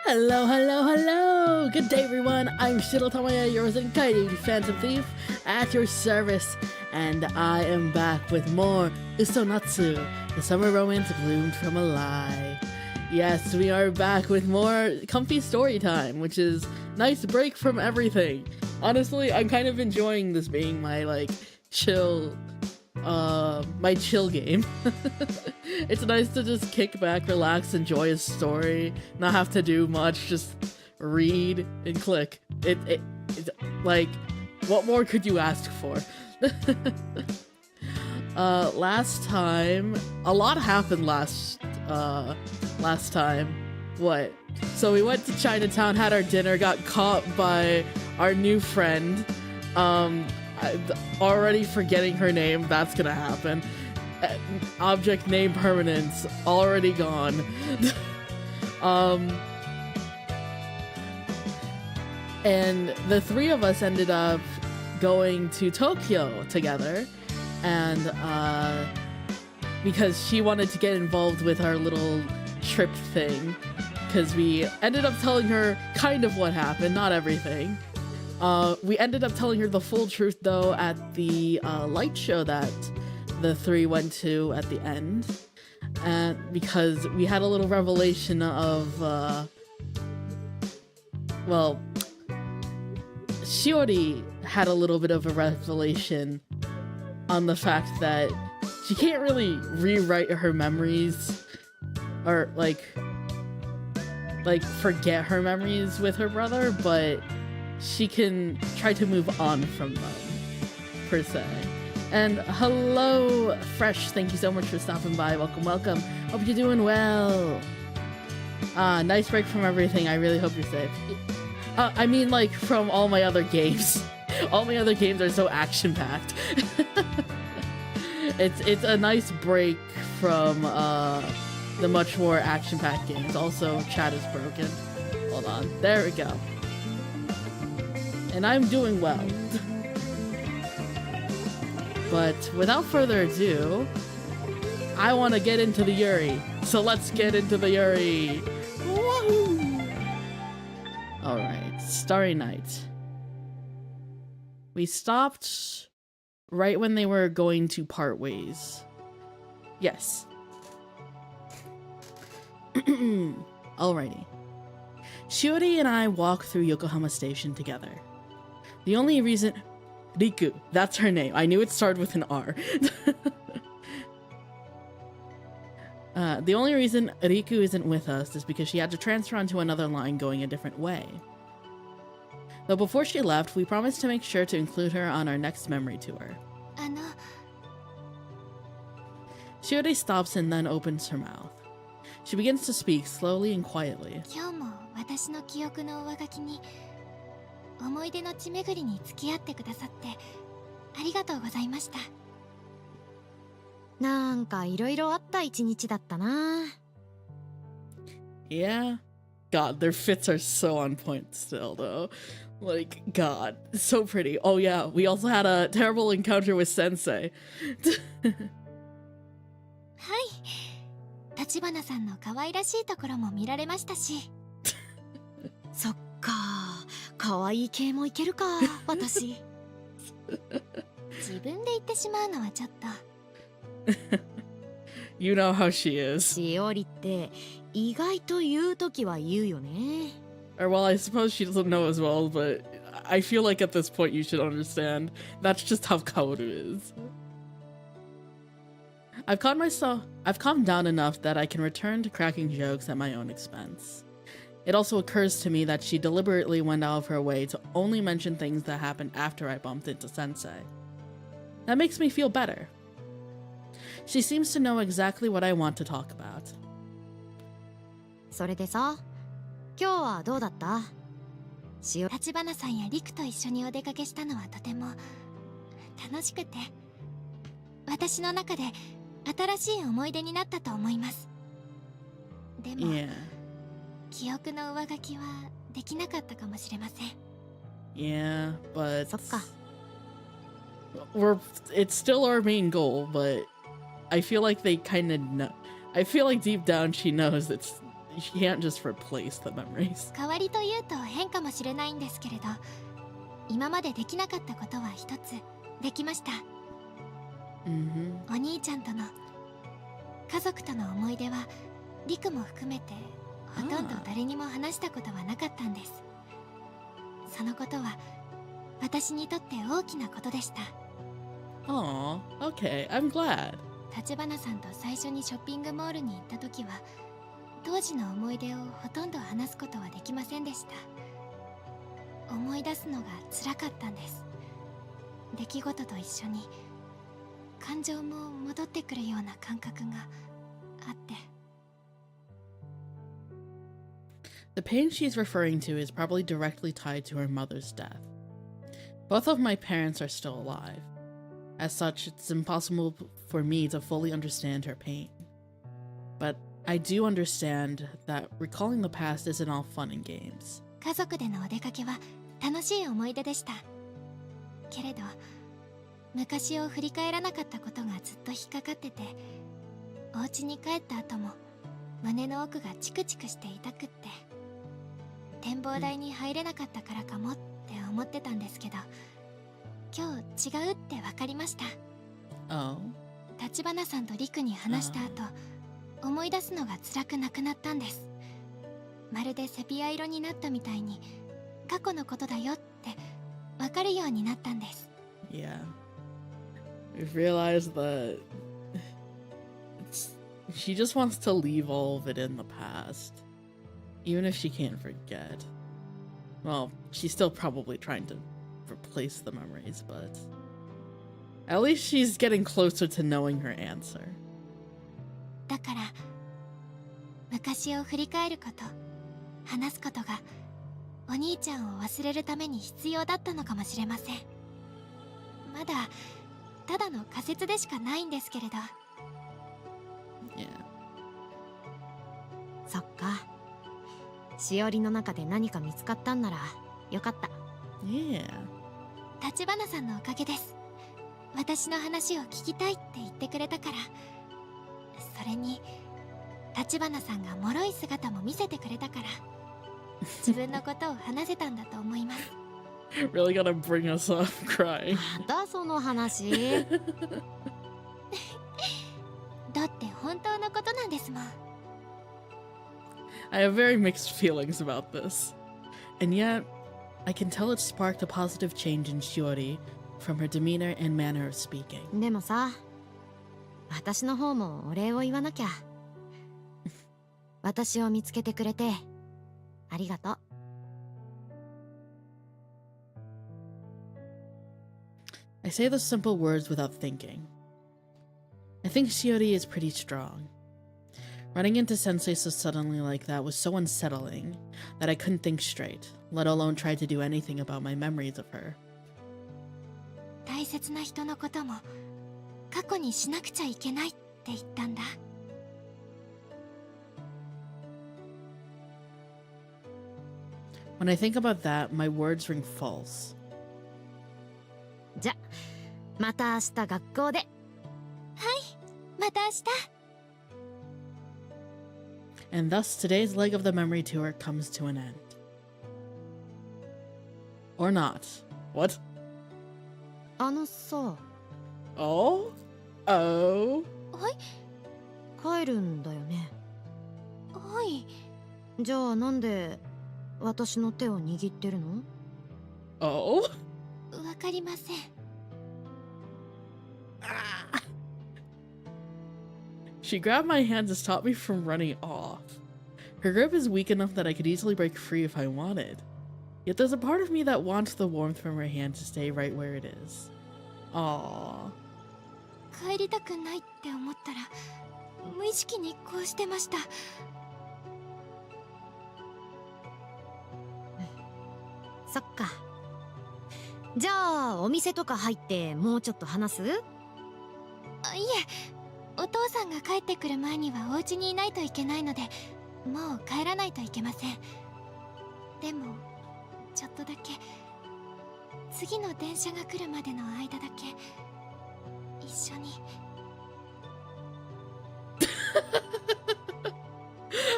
Hello, hello, hello! Good day, everyone. I'm Shiro Tamaya, your resident guiding Phantom Thief at your service, and I am back with more UsoNatsu, the summer romance bloomed from a lie. Yes, we are back with more comfy story time, which is nice break from everything. Honestly, I'm kind of enjoying this being my chill game. It's nice to just kick back, relax, enjoy a story, not have to do much, just read and click. It's like, what more could you ask for? Last time, a lot happened last time. What? So we went to Chinatown, had our dinner, got caught by our new friend. Already forgetting her name, that's gonna happen. Object name permanence, already gone. And the three of us ended up going to Tokyo together, and because she wanted to get involved with our little trip thing, because we ended up telling her kind of what happened, not everything. We ended up telling her the full truth, though, at the light show that the three went to at the end. Because we had a little revelation of, well, Shiori had a little bit of a revelation on the fact that she can't really rewrite her memories, or, like forget her memories with her brother, but she can try to move on from them, per se. And hello, Fresh, thank you so much for stopping by. Welcome, welcome. Hope you're doing well. Nice break from everything. I really hope you're safe. I mean, like, from all my other games. All my other games are so action-packed. It's a nice break from the much more action-packed games. Also, chat is broken. Hold on. There we go. And I'm doing well. But without further ado, I want to get into the Yuri. So let's get into the Yuri. Woohoo! Alright, Starry Night. We stopped right when they were going to part ways. Yes. Alrighty. Shiori and I walk through Yokohama Station together. The only reason... Riku, that's her name. I knew it started with an R. The only reason Riku isn't with us is because she had to transfer onto another line going a different way. Though before she left, we promised to make sure to include her on our next memory tour. Shiori stops and then opens her mouth. She begins to speak slowly and quietly. 思い出の地巡りに付き合ってくださってありがとうございました。なんかいろいろあった一日だったな。Yeah. God, their fits are so on point still, though. Like, God, so pretty. Oh yeah, we also had a terrible encounter with Sensei. はい。橘さんの可愛らしいところも見られましたし。そっか。可愛い系もいけるか、私。自分で言ってしまうのはちょっと。You know how she is. しおりって意外と言うときは言うよね。Or well, I suppose she doesn't know as well, but I feel like at this point you should understand. That's just how Kaoru is. I've calmed down enough that I can return to cracking jokes at my own expense. It also occurs to me that she deliberately went out of her way to only mention things that happened after I bumped into Sensei. That makes me feel better. She seems to know exactly what I want to talk about. それでさ、今日はどうだった？橘さんやリクと一緒にお出かけしたのはとても楽しくて、私の中で新しい思い出になったと思います。でも、記憶の上書きはできなかったかもしれません。Yeah, but そっか。it's still our main goal, but I feel like they kind of know. I feel like deep down she knows you can't just replace the memories. 代わりというと変かもしれないんですけれど、今までできなかったことは一つできました。お兄ちゃんとの家族との思い出はリクも含めてほとんど誰にも話したことはなかったんです。そのことは私にとって大きなことでした。Aw, okay, I'm glad. 立花さんと最初にショッピングモールに行った時は当時の思い出をほとんど話すことはできませんでした。思い出すのが辛かったんです。出来事と一緒に感情も戻ってくるような感覚があって。The pain she's referring to is probably directly tied to her mother's death. Both of my parents are still alive. As such, it's impossible for me to fully understand her pain. But I do understand that recalling the past isn't all fun and games. 家族でのお出かけは楽しい思い出でした。けれど、昔を振り返らなかったことがずっと引っかかってて、お家に帰った後も胸の奥がチクチクして痛くって、展望台に入れなかったからかもって思ってたんですけど、今日違うって分かりました。Oh. 立花さんとリクに話した後、思い出すのが辛くなくなったんです。まるでセピア色になったみたいに過去のことだよって分かるようになったんです。Yeah. We've realized that she just wants to leave all of it in the past. Even if she can't forget. Well, she's still probably trying to replace the memories, but at least she's getting closer to knowing her answer. だから昔を振り返ること、話すことがお兄ちゃんを忘れるために必要だったのかもしれません。まだただの仮説でしかないんですけれど。Yeah. そっか。しおりの中で何か見つかったんならよかった。Yeah. 立花さんのおかげです。私の話を聞きたいって言ってくれたから。それに立花さんが脆い姿も見せてくれたから自分のことを話せたんだと思います。Really gonna bring us up crying. またその話だって本当のことなんですもん。I have very mixed feelings about this. And yet, I can tell it sparked a positive change in Shiori from her demeanor and manner of speaking. でもさ、私の方もお礼を言わなきゃ。私を見つけてくれてありがとう。I say the simple words without thinking. I think Shiori is pretty strong. Running into Sensei so suddenly like that was so unsettling that I couldn't think straight, let alone try to do anything about my memories of her. 大切な人のことも過去にしなくちゃいけないって言ったんだ。When I think about that, my words ring false. じゃ、また明日学校で。はい、また明日。And thus, today's leg of the memory tour comes to an end. Or not. What? あのさ。Oh? Oh? はい。帰るんだよね。はい。じゃあなんで私の手を握ってるの？ Oh? わかりません。She grabbed my hand to stop me from running off. Her grip is weak enough that I could easily break free if I wanted. Yet there's a part of me that wants the warmth from her hand to stay right where it is. Aww. 帰りたくないって思ったら無意識にこうしてました。そっか。じゃあお店とか入ってもうちょっと話す？あ、いえ、お父さんが帰ってくる前にはお家にいないといけないので、もう帰らないといけません。でもちょっとだけ次の電車が来るまでの間だけ一緒に。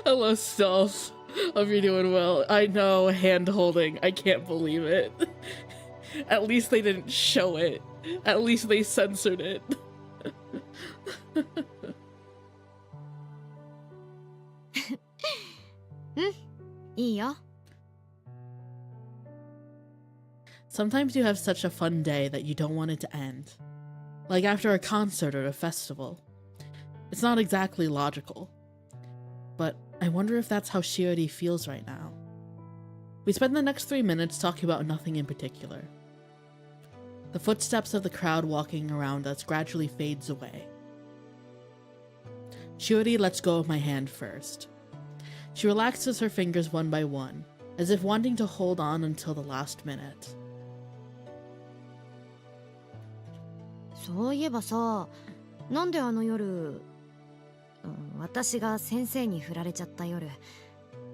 I love stealth. Hope you're doing well. I know, hand holding. I can't believe it. At least they didn't show it. At least they censored it. Sometimes you have such a fun day that you don't want it to end. Like after a concert or a festival. It's not exactly logical. But I wonder if that's how Shiori feels right now. We spend the next 3 minutes talking about nothing in particular. The footsteps of the crowd walking around us gradually fades away. Shiori lets go of my hand first. She relaxes her fingers one by one, as if wanting to hold on until the last minute. そういえばさ、なんであの夜、私が先生に振られちゃった夜、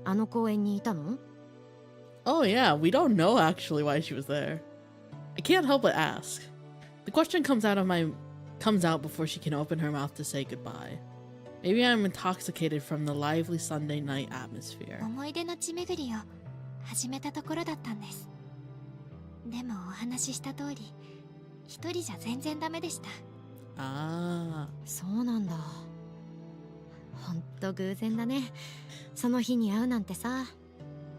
あの公園にいたの? Oh yeah, we don't know actually why she was there. I can't help but ask. The question comes out before she can open her mouth to say goodbye. Maybe I'm intoxicated from the lively Sunday night atmosphere. 思い出の地巡りを始めたところだったんです。でもお話しした通り、一人じゃ全然ダメでした。ああ。そうなんだ。ほんと偶然だね。その日に会うなんてさ。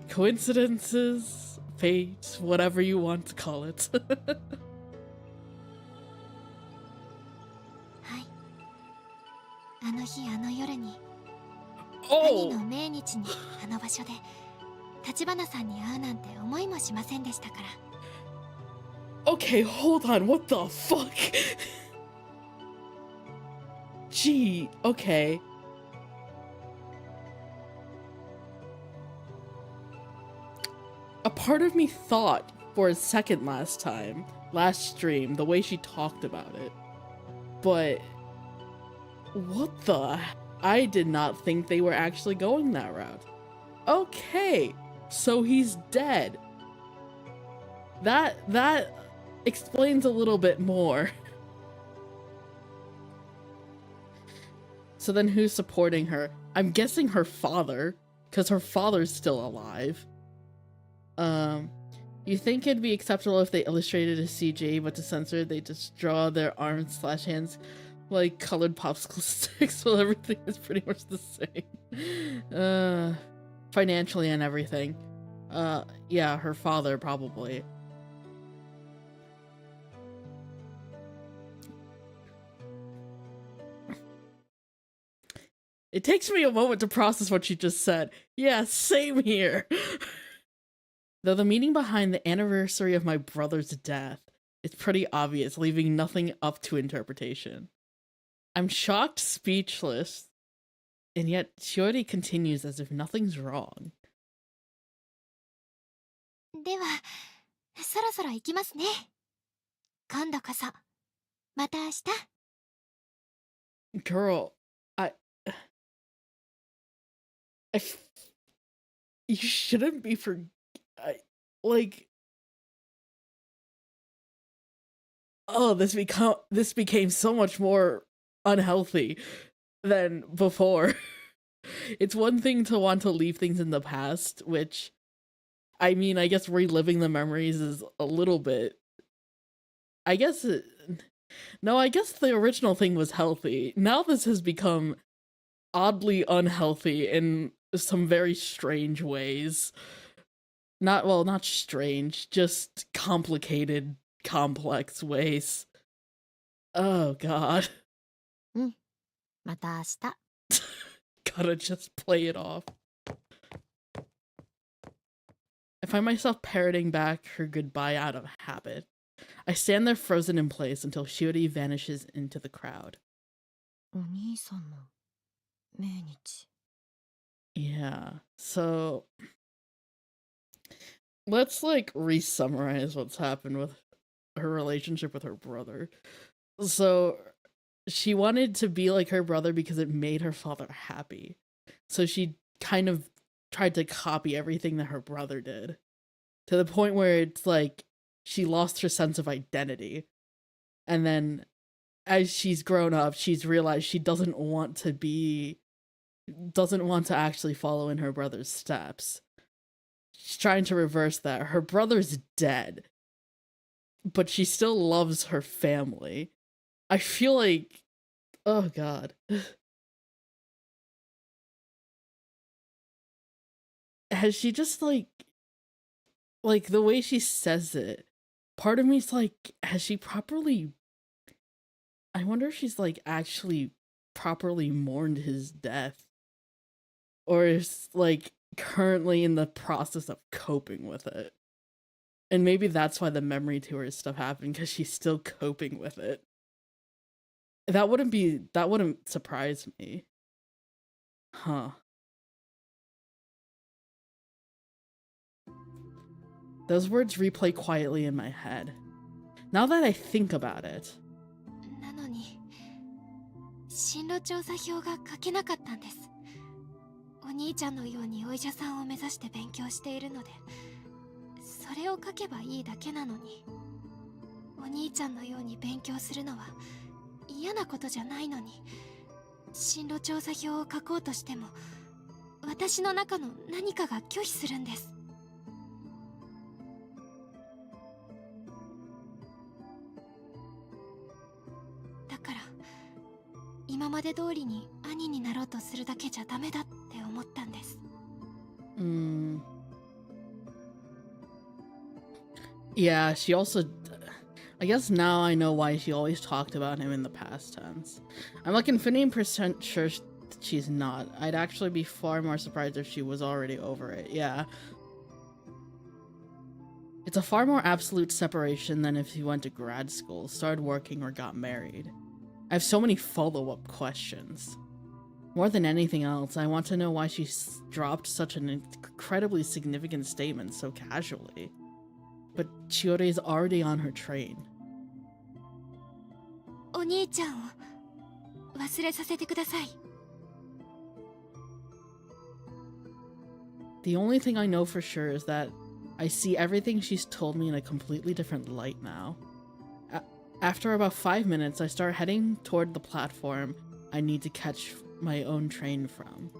Coincidences, fate, whatever you want to call it. はい。あの日あの夜に、Oh! 兄の命日にあの場所で橘さんに会うなんて思いもしませんでしたから。Okay, hold on, what the fuck? Gee, okay. A part of me thought for a second last stream, the way she talked about it. But what the? I did not think they were actually going that route. Okay, so he's dead. That explains a little bit more. So then who's supporting her? I'm guessing her father, because her father's still alive. You think it'd be acceptable if they illustrated a CG, but to censor it, they just draw their arms/hands like colored popsicle sticks, while everything is pretty much the same. Financially and everything. Yeah, her father, probably. It takes me a moment to process what she just said. Yeah, same here. Though the meaning behind the anniversary of my brother's death is pretty obvious, leaving nothing up to interpretation. I'm shocked, speechless, and yet Shiori continues as if nothing's wrong. では、そろそろ行きますね。今度こそ、また明日。Girl, you shouldn't be oh, this became so much more unhealthy than before. It's one thing to want to leave things in the past, which, I mean, I guess reliving the memories is a little bit, I guess the original thing was healthy. Now this has become oddly unhealthy in some very strange ways. Not strange, just complicated, complex ways. Oh god. また明日。 Gotta just play it off. I find myself parroting back her goodbye out of habit. I stand there frozen in place until Shiori vanishes into the crowd. お兄さんの命日。 Yeah, so let's re-summarize what's happened with her relationship with her brother. So she wanted to be like her brother because it made her father happy. So she kind of tried to copy everything that her brother did, to the point where it's like she lost her sense of identity. And then as she's grown up, she's realized she doesn't want to be doesn't want to actually follow in her brother's steps. She's trying to reverse that. Her brother's dead, but she still loves her family. I feel like, oh god. Has she just like the way she says it, part of me's like, has she properly, I wonder if she's like actually properly mourned his death, or is like currently in the process of coping with it. And maybe that's why the memory tour stuff happened, because she's still coping with it. That wouldn't surprise me. Huh. Those words replay quietly in my head. Now that I think about it. なのに進路調査票が書けなかったんです。お兄ちゃんのようにお医者さんを目指して勉強しているので、それを書けばいいだけなのに、お兄ちゃんのように勉強するのは嫌なことじゃないのに、進路調査票を書こうとしても私の中の何かが拒否するんです。だから今まで通りに兄になろうとするだけじゃダメだって思ったんです。Yeah, she also, I guess now I know why she always talked about him in the past tense. I'm like infinity % sure she's not. I'd actually be far more surprised if she was already over it. Yeah. It's a far more absolute separation than if he went to grad school, started working, or got married. I have so many follow-up questions. More than anything else, I want to know why she dropped such an incredibly significant statement so casually. But Chiyote is already on her train. お兄ちゃんを忘れさせてください。The only thing I know for sure is that I see everything she's told me in a completely different light now. After about 5 minutes, I start heading toward the platform I need to catch my own train from.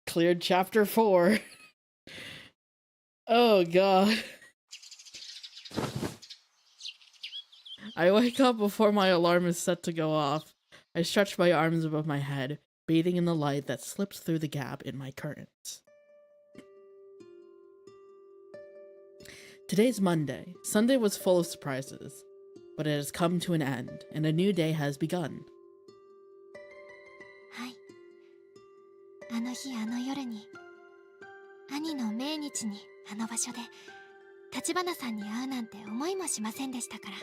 Cleared chapter 4. Oh god. I wake up before my alarm is set to go off. I stretch my arms above my head, bathing in the light that slips through the gap in my curtains. Today's Monday. Sunday was full of surprises, but it has come to an end, and a new day has begun. はい。あの日あの夜に、兄の命日にあの場所で、橘さんに会うなんて思いもしませんでしたから。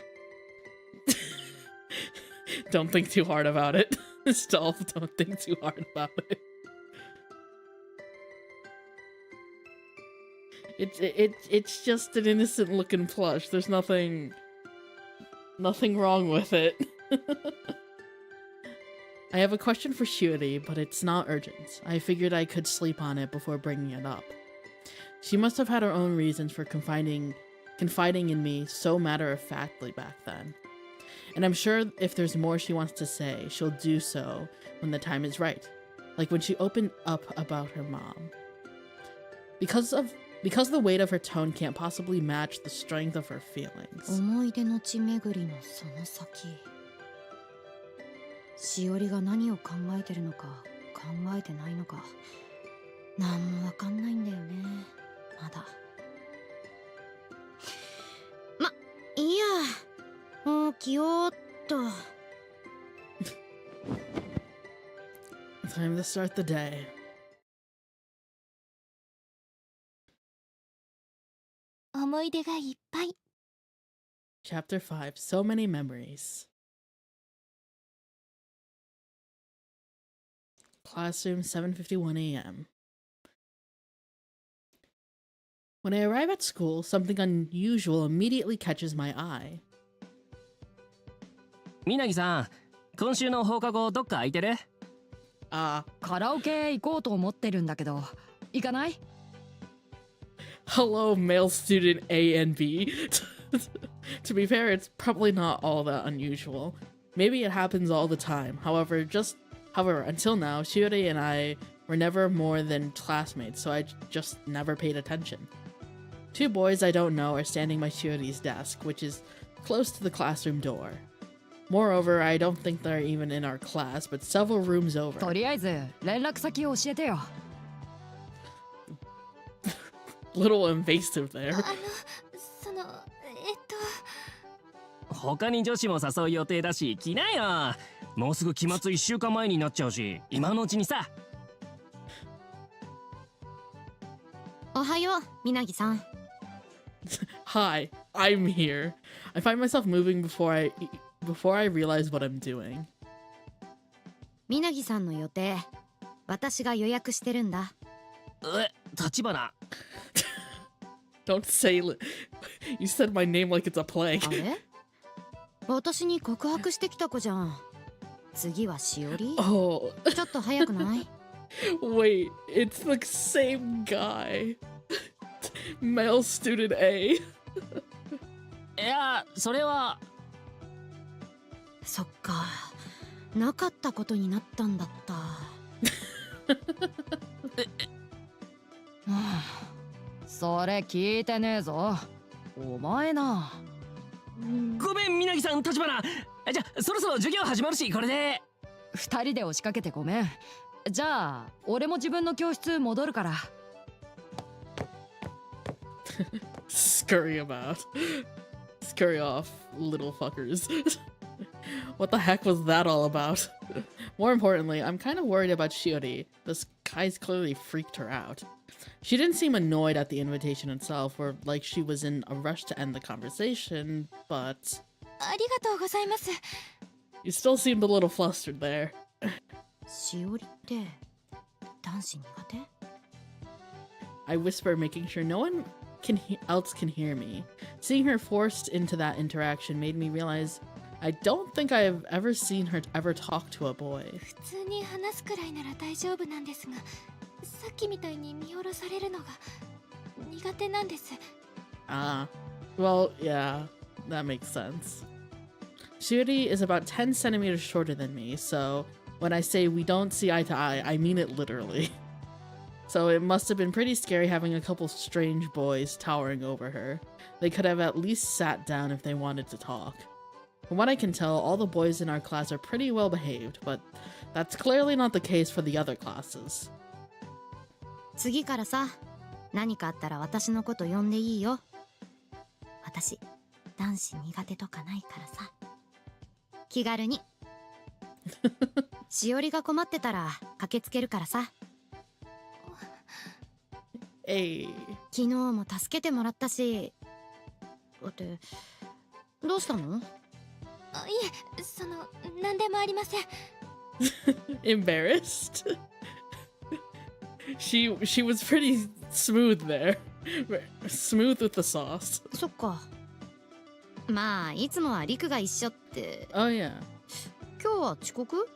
Don't think too hard about it. Stop, don't think too hard about it. It's just an innocent looking plush. There's nothing wrong with it. I have a question for Shiori, but it's not urgent. I figured I could sleep on it before bringing it up. She must have had her own reasons for confiding in me so matter-of-factly back then. And I'm sure if there's more she wants to say, she'll do so when the time is right. Like when she opened up about her mom. Because the weight of her tone can't possibly match the strength of her feelings. 思い出の地巡りのその先。しおりが何を考えてるのか考えてないのかなんもわかんないんだよねまだ。ま、いいや。もう起きようっと。Time to start the day. Chapter 5. So many memories. Classroom, 7:51 a.m. When I arrive at school, something unusual immediately catches my eye. みなぎさん、今週の放課後どっか空いてる？カラオケ行こうと思ってるんだけど、行かない？ Hello, male student A and B. To be fair, it's probably not all that unusual. Maybe it happens all the time. However, until now, Shiori and I were never more than classmates, so I just never paid attention. Two boys I don't know are standing by Shiori's desk, which is close to the classroom door. Moreover, I don't think they're even in our class, but several rooms over. とりあえず連絡先を教えてよ。 Little invasive there. その他に女子も誘う予定だし来なよ。もうすぐ期末1週間前になっちゃうし今のうちにさ。おはよう、みなぎさん。Hi, I'm here. I find myself moving before I realize what I'm doing. みなぎさんの予定、私が予約してるんだ。立花。Don't say it. You said my name like it's a plague. あれ？私に告白してきた子じゃん。次はしおり？ Oh, ちょっと早くない？ wait, it's the same guy. Male student A. いやそれは。そっか、なかったことになったんだった。それ聞いてねえぞ。お前な。ごめん皆木さん立花。じゃあそろそろ授業始まるしこれで。二人で押しかけてごめん。じゃあ俺も自分の教室戻るから。Scurry about. Scurry off, little fuckers. What the heck was that all about? More importantly, I'm kind of worried about Shiori. This guy's clearly freaked her out. She didn't seem annoyed at the invitation itself or like she was in a rush to end the conversation, but... ありがとうございます。 You still seemed a little flustered there. しおりって男子苦手？ I whisper, making sure no one else can hear me. Seeing her forced into that interaction made me realize I don't think I have ever seen her ever talk to a boy. 普通に話すくらいなら大丈夫なんですが、さっきみたいに見下ろされるのが苦手なんです。 Ah, well, yeah, that makes sense. Shiori is about 10 centimeters shorter than me, so when I say we don't see eye to eye, I mean it literally. So it must have been pretty scary having a couple strange boys towering over her. They could have at least sat down if they wanted to talk. From what I can tell, all the boys in our class are pretty well behaved, but that's clearly not the case for the other classes. 次からさ、何かあったら私のこと呼んでいいよ。私、男子苦手とかないからさ。気軽に。しおりが困ってたら駆けつけるからさ。Hey. 昨日も助けてもらったし。だって、どうしたの？あ、いえ、その何でもありません。Embarrassed? She was pretty smooth there. Smooth with the sauce. そっか。まあいつもはリクが一緒って。 Oh yeah. 今日は遅刻？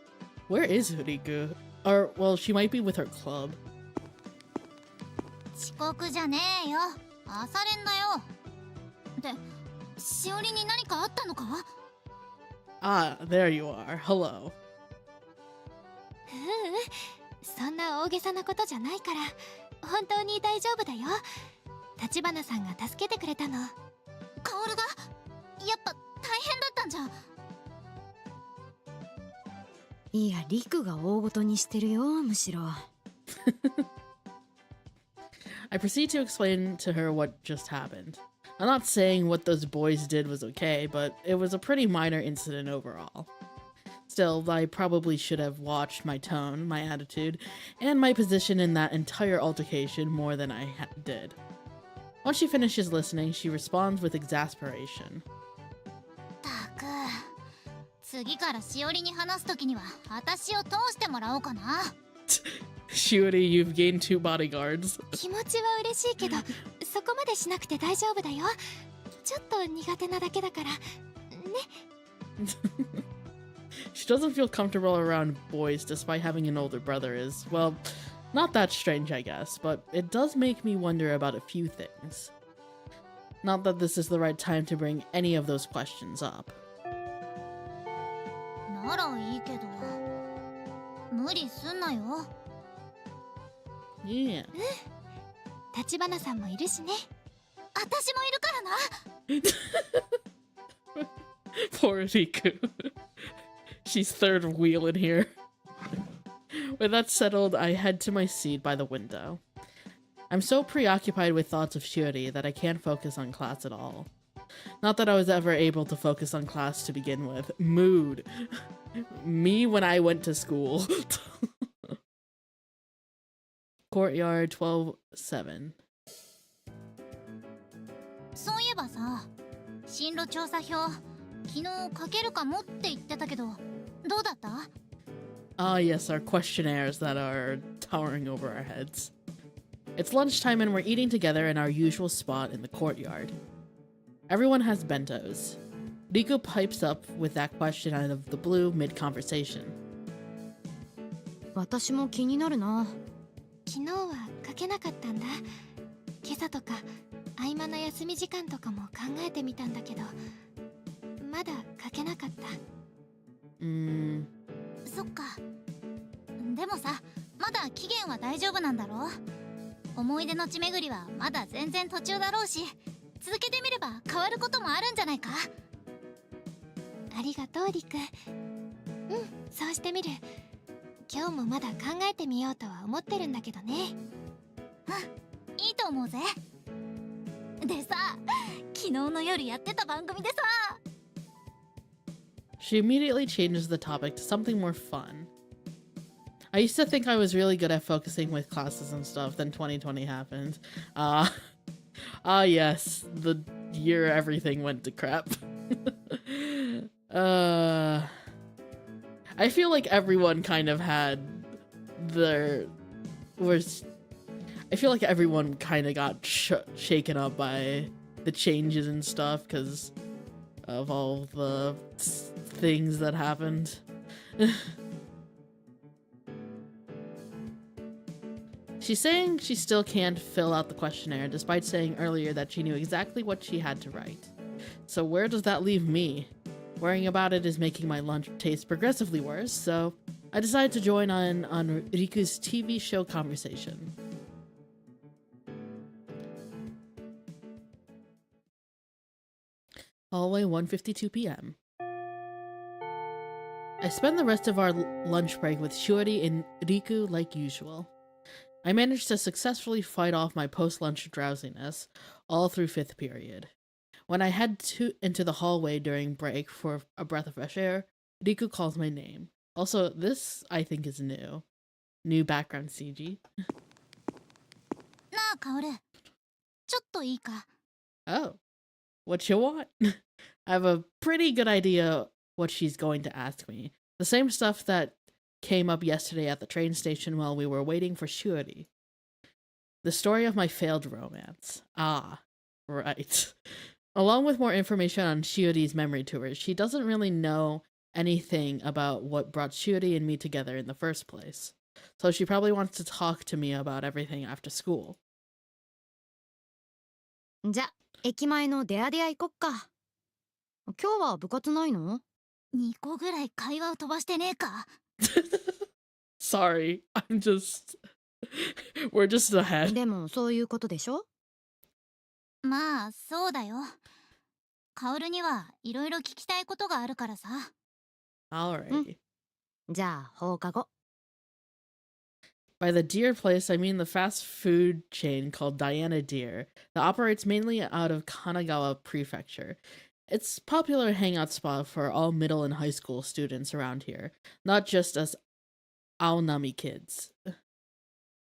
Where is Huriku? Or, well, she might be with her club. 遅刻じゃねえよ。朝練だよ。で、しおりに何かあったのか？ Ah, there you are. Hello. そんな大げさなことじゃないから本当に大丈夫だよ。立花さんが助けてくれたの。カオルがやっぱ大変だったんじゃ。いや、リクが大ごとにしてるよ、むしろ。I proceed to explain to her what just happened. I'm not saying what those boys did was okay, but it was a pretty minor incident overall. Still, I probably should have watched my tone, my attitude, and my position in that entire altercation more than I did. Once she finishes listening, she responds with exasperation. たく、次からしおりに話すときには私を通してもらおうかな。Shiori, you've gained 2 bodyguards. 気持ちは嬉しいけど、そこまでしなくて大丈夫だよ。ちょっと苦手なだけだから。ね。She doesn't feel comfortable around boys despite having an older brother is, well, not that strange I guess, but it does make me wonder about a few things. Not that this is the right time to bring any of those questions up. ならいいけど無理すんなよ。 Yeah. 立花さんもいるしね。私もいるからな。 Poor Riku. She's third wheel in here. With that settled, I head to my seat by the window. I'm so preoccupied with thoughts of Shiori that I can't focus on class at all. Not that I was ever able to focus on class to begin with. Mood. Me when I went to school. Courtyard 12-7. そういえばさ、進路調査表昨日書けるかもって言ってたけど、どうだった？ Ah, yes, our questionnaires that are towering over our heads. It's lunchtime and we're eating together in our usual spot in the courtyard. Everyone has bentos. Riku pipes up with that question out of the blue mid-conversation. 私も気になるな。昨日は書けなかったんだ。今朝とか合間の休み時間とかも考えてみたんだけど、まだ書けなかった。そっか。でもさ、まだ期限は大丈夫なんだろう。思い出の地巡りはまだ全然途中だろうし、続けてみれば変わることもあるんじゃないか。ありがとうリク。そうしてみる。今日もまだ考えてみようとは思ってるんだけどね。いいと思うぜ。でさ、昨日の夜やってた番組でさ。She immediately changes the topic to something more fun. I used to think I was really good at focusing with classes and stuff, then 2020 happened. Yes, the year everything went to crap. I feel like everyone kind of had I feel like everyone kind of got shaken up by the changes and stuff because of all the things that happened. She's saying she still can't fill out the questionnaire despite saying earlier that she knew exactly what she had to write. So where does that leave me? Worrying about it is making my lunch taste progressively worse, so I decided to join on Riku's TV show conversation. Hallway 1:52 p.m. I spend the rest of our lunch break with Shiori and Riku like usual. I managed to successfully fight off my post-lunch drowsiness all through 5th period. When I head into the hallway during break for a breath of fresh air, Riku calls my name. Also, this, I think, is new. New background CG. なあ、カオル。ちょっといいか。 Oh. What you want? I have a pretty good idea what she's going to ask me. The same stuff that came up yesterday at the train station while we were waiting for Shiori. The story of my failed romance. Ah, right. Along with more information on Shiori's memory tours, she doesn't really know anything about what brought Shiori and me together in the first place. So she probably wants to talk to me about everything after school. じゃ、駅前のデアデア行こっか。今日は部活ないの2個ぐらい会話を飛ばしてねえか。 Sorry, we're just ahead. でもそういうことでしょ。まあ、そうだよ。カオルにはいろいろ聞きたいことがあるからさ。Alrighty. じゃあ放課後。By the Deer place, I mean the fast food chain called Diana Deer that operates mainly out of Kanagawa Prefecture. It's a popular hangout spot for all middle and high school students around here, not just us Aonami kids.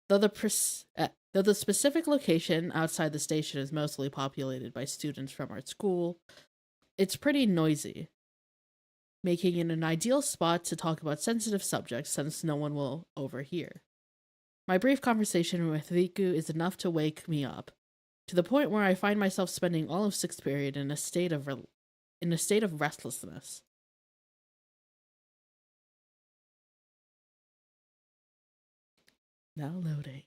Though the specific location outside the station is mostly populated by students from our school, it's pretty noisy, making it an ideal spot to talk about sensitive subjects since no one will overhear. My brief conversation with Riku is enough to wake me up, to the point where I find myself spending all of 6th period in a state of restlessness. Now loading.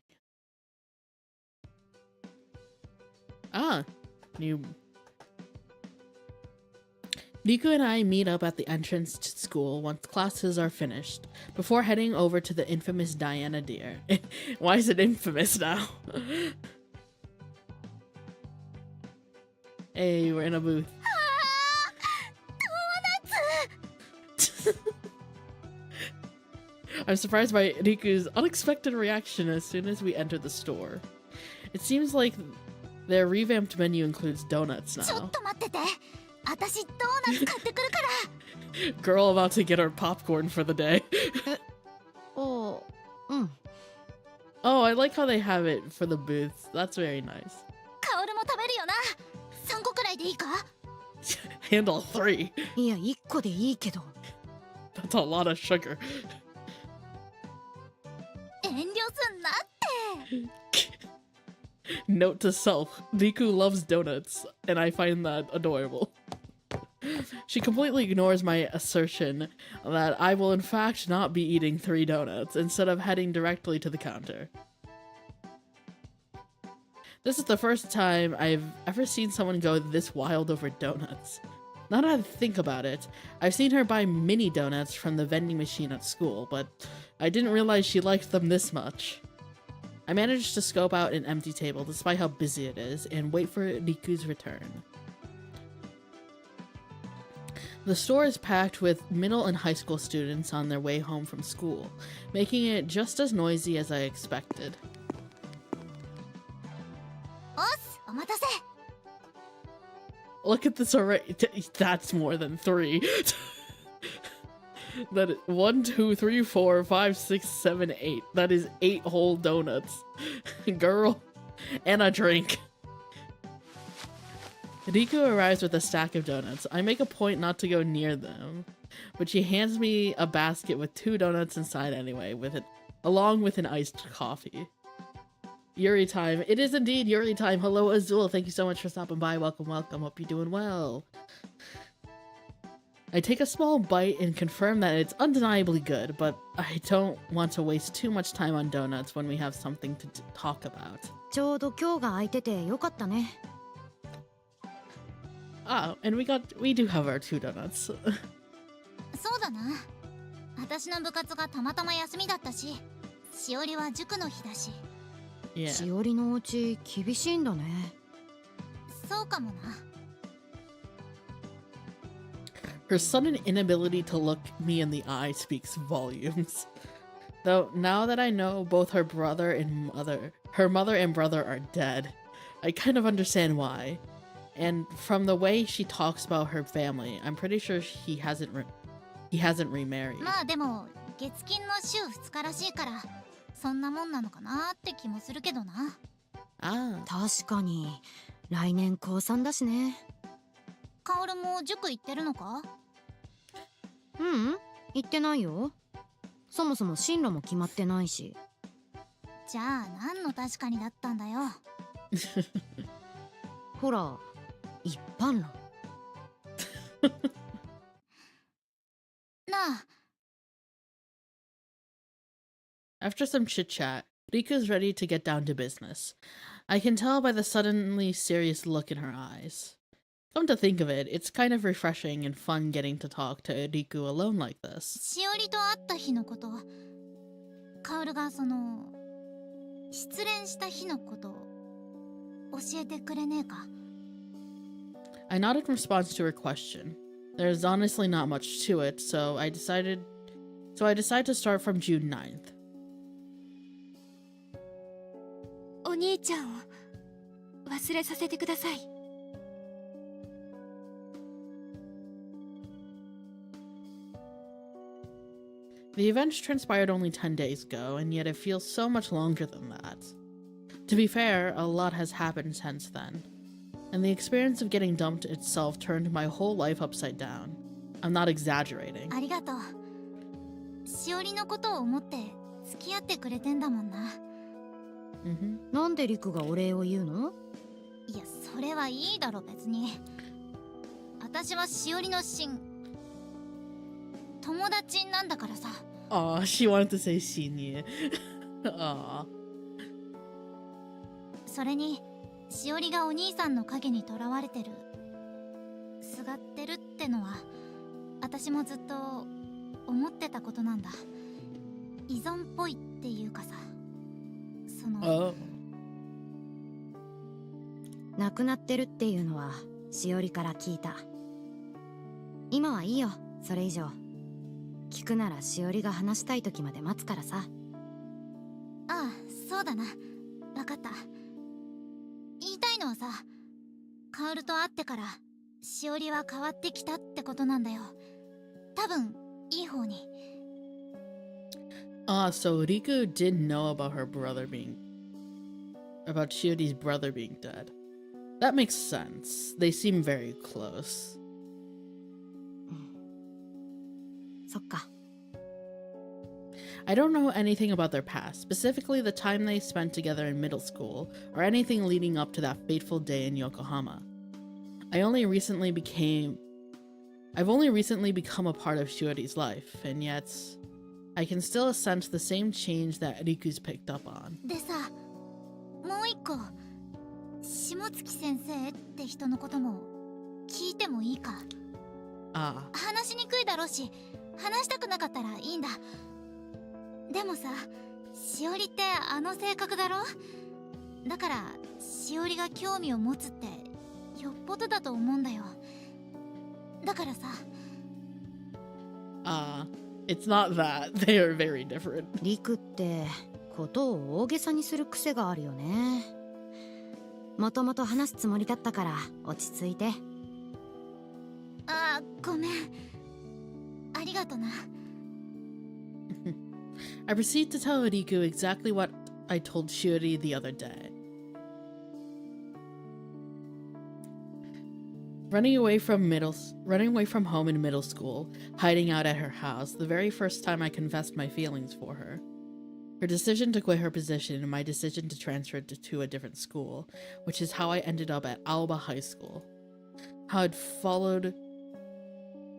Ah, New. Riku and I meet up at the entrance to school once classes are finished, before heading over to the infamous Diana Deer. Why is it infamous now? Hey, we're in a booth. I'm surprised by Riku's unexpected reaction as soon as we enter the store. It seems like their revamped menu includes donuts now. Girl about to get her popcorn for the day. Oh, Oh, I like how they have it for the booths. That's very nice. Handle 3. いや、1個でいいけど。 That's a lot of sugar. Note to self, Riku loves donuts, and I find that adorable. She completely ignores my assertion that I will in fact not be eating 3 donuts, instead of heading directly to the counter. This is the first time I've ever seen someone go this wild over donuts. Now that I think about it, I've seen her buy mini donuts from the vending machine at school, but I didn't realize she liked them this much. I managed to scope out an empty table despite how busy it is and wait for Riku's return. The store is packed with middle and high school students on their way home from school, making it just as noisy as I expected. Look at this array. That's more than 3. That is 1, 2, 3, 4, 5, 6, 7, 8. That is 8 whole donuts. Girl. And a drink. Riku arrives with a stack of donuts. I make a point not to go near them, but she hands me a basket with 2 donuts inside anyway, along with an iced coffee. Yuri time. It is indeed Yuri time. Hello, Azul. Thank you so much for stopping by. Welcome, welcome. Hope you're doing well. I take a small bite and confirm that it's undeniably good, but I don't want to waste too much time on donuts when we have something to talk about. ちょうど今日が空いててよかったね。 Oh, and we do have our 2 donuts. そうだな。私の部活がたまたま休みだったし、しおりは塾の日だし。 Yeah. しおりのお家厳しいんだね。そうかもな。 Her sudden inability to look me in the eye speaks volumes. Though now that I know both her mother and brother are dead, I kind of understand why. And from the way she talks about her family, I'm pretty sure he hasn't remarried. まあでも月金の週2日らしいから、そんなもんなのかなって気もするけどな。Ah. 確かに来年高3だしね。カオルも塾行ってるのか？行ってないよ。そもそも進路も決まってないし。じゃあ何の確かにだったんだよ。ほら、一般論。なあ。 After some chit-chat, Rika's ready to get down to business. I can tell by the suddenly serious look in her eyes. Come to think of it, it's kind of refreshing and fun getting to talk to Riku alone like this. しおりと会った日のこと、カオルが失恋した日のこと教えてくれねえか？ I nodded in response to her question. There's honestly not much to it, so I decided to start from June 9th. お兄ちゃんを忘れさせてください。 The event transpired only 10 days ago, and yet it feels so much longer than that. To be fair, a lot has happened since then, and the experience of getting dumped itself turned my whole life upside down. I'm not exaggerating. ありがとう。しおりのことを思って付き合ってくれてんだもんな。なんでリクがお礼を言うの？いや、それはいいだろ別に。私はしおりの友達なんだからさ。Aw, she wanted to say senior. Aw. それにしおりがお兄さんの影にとらわれてる、すがってるってのは私もずっと思ってたことなんだ。依存っぽいっていうかさ、その Oh. 亡くなってるっていうのはしおりから聞いた。今はいいよ、それ以上。聞くならしおりが話したい時まで待つからさ。ああ、そうだな、分かった。言いたいのはさ、カオルと会ってからしおりは変わってきたってことなんだよ。多分いい方に。Ah, so Riku did know about her brother about Shiori's brother being dead. That makes sense. They seem very close. そっか。 I don't know anything about their past, specifically the time they spent together in middle school, or anything leading up to that fateful day in Yokohama. I've only recently become a part of Shiori's life, and yet I can still sense the same change that Riku's picked up on. でさ、もう一個、下月先生って人のことも聞いてもいいか。 Ah, 話しにくいだろうし、話したくなかったらいいんだ。でもさ、しおりってあの性格だろ。だからしおりが興味を持つってよっぽどだと思うんだよ。だからさ、 it's not that. They are very different. リクってことを大げさにする癖があるよね。もともと話すつもりだったから落ち着いて。あ、ごめん。ありがとな。I proceed to tell Riku exactly what I told Shiori the other day. Running away from home in middle school, hiding out at her house, the very first time I confessed my feelings for her. Her decision to quit her position and my decision to transfer to a different school, which is how I ended up at Aoba High School. How I'd followed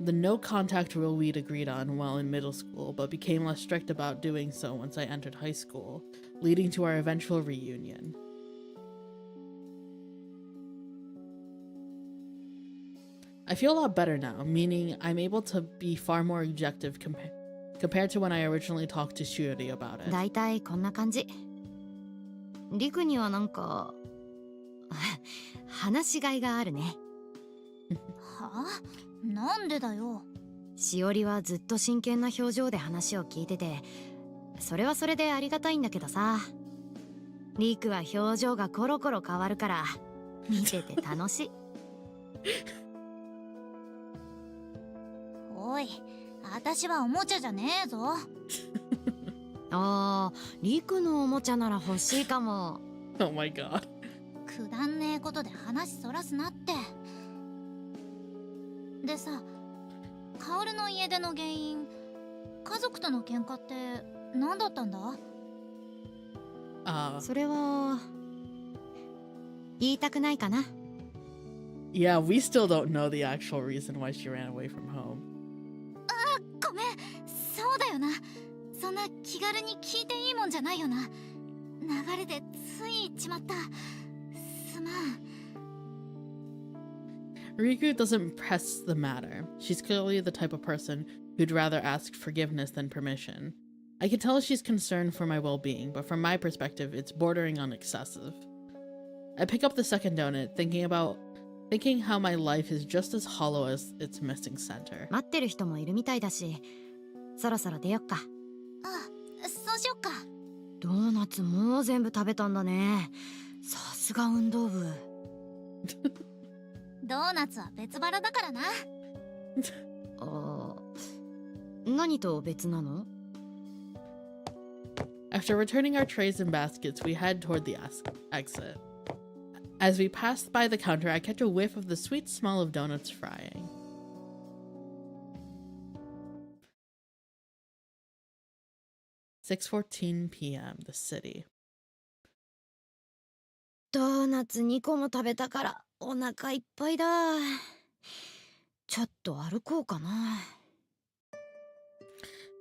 the no contact rule we'd agreed on while in middle school, but became less strict about doing so once I entered high school, leading to our eventual reunion. I feel a lot better now, meaning I'm able to be far more objective compared to when I originally talked to Shiori about it. だいたいこんな感じ。リクにはなんか話しがいがあるね。はあ？なんでだよ。しおりはずっと真剣な表情で話を聞いてて、それはそれでありがたいんだけどさ。リクは表情がコロコロ変わるから見てて楽しい。おい、私はおもちゃじゃねえぞ。あー、リクのおもちゃなら欲しいかも。Oh my god. くだんねえことで話そらすなって。でさ、カオルの家出の原因、家族との喧嘩って何だったんだ？それは言いたくないかな。 Yeah, we still don't know the actual reason why she ran away from home. ごめん、そうだよな。そんな気軽に聞いていいもんじゃないよな。流れでつい言っちまった。すまん。 Riku doesn't press the matter. She's clearly the type of person who'd rather ask forgiveness than permission. I can tell she's concerned for my well-being, but from my perspective, it's bordering on excessive. I pick up the second donut, thinking how my life is just as hollow as its missing center. 待ってる人もいるみたいだし、そろそろ出よっか。あ、そうしよっか。ドーナツもう全部食べたんだね。さすが運動部。ドーナツは別腹だからな。あ、何と別なの？ After returning our trays and baskets, we head toward the exit. As we pass by the counter, I catch a whiff of the sweet smell of donuts frying. "6:14 p.m. The city." ドーナツ2個も食べたからお腹いっぱいだ。ちょっと歩こうかな。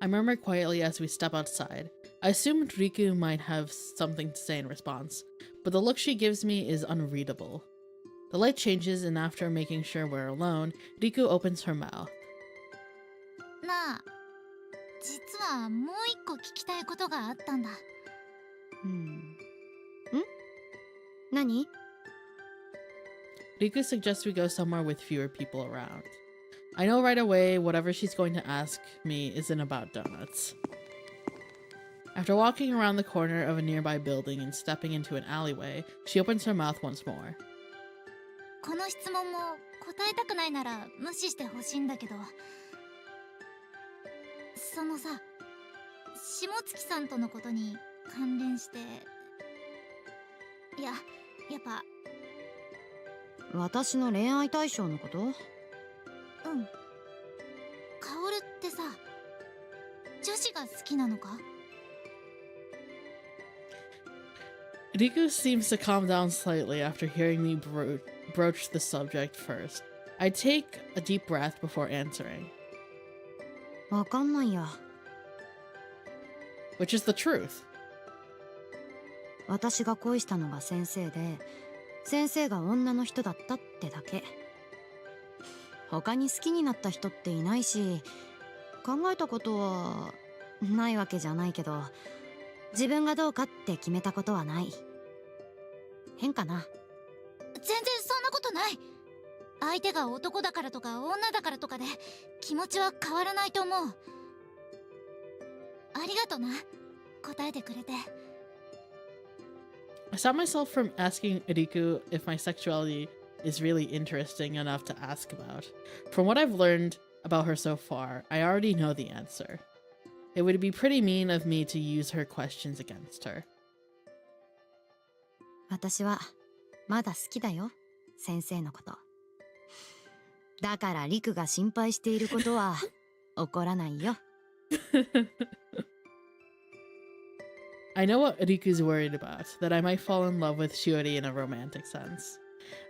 I murmur quietly as we step outside. I assumed Riku might have something to say in response, but the look she gives me is unreadable. The light changes, and after making sure we're alone, Riku opens her mouth. なあ、実はもう一個聞きたいことがあったんだ。何？ Riku suggests we go somewhere with fewer people around. I know right away whatever she's going to ask me isn't about donuts. After walking around the corner of a nearby building and stepping into an alleyway, she opens her mouth once more. この質問も答えたくないなら無視してほしいんだけど、そのさ、下月さんとのことに関連して、いや、やっぱ私の恋愛対象のこと？うん。カオルってさ、女子が好きなのか？ Riku seems to calm down slightly after hearing me broach the subject first. I take a deep breath before answering. わかんないや。Which is the truth. 私が恋したのが先生で、先生が女の人だったってだけ。他に好きになった人っていないし、考えたことはないわけじゃないけど、自分がどうかって決めたことはない。変かな？全然そんなことない。相手が男だからとか女だからとかで気持ちは変わらないと思う。ありがとな、答えてくれて。I stopped myself from asking Riku if my sexuality is really interesting enough to ask about. From what I've learned about her so far, I already know the answer. It would be pretty mean of me to use her questions against her. 私はまだ好きだよ、先生のこと。だからリクが心配していることは起こらないよ。I know what Riku's worried about, that I might fall in love with Shiori in a romantic sense.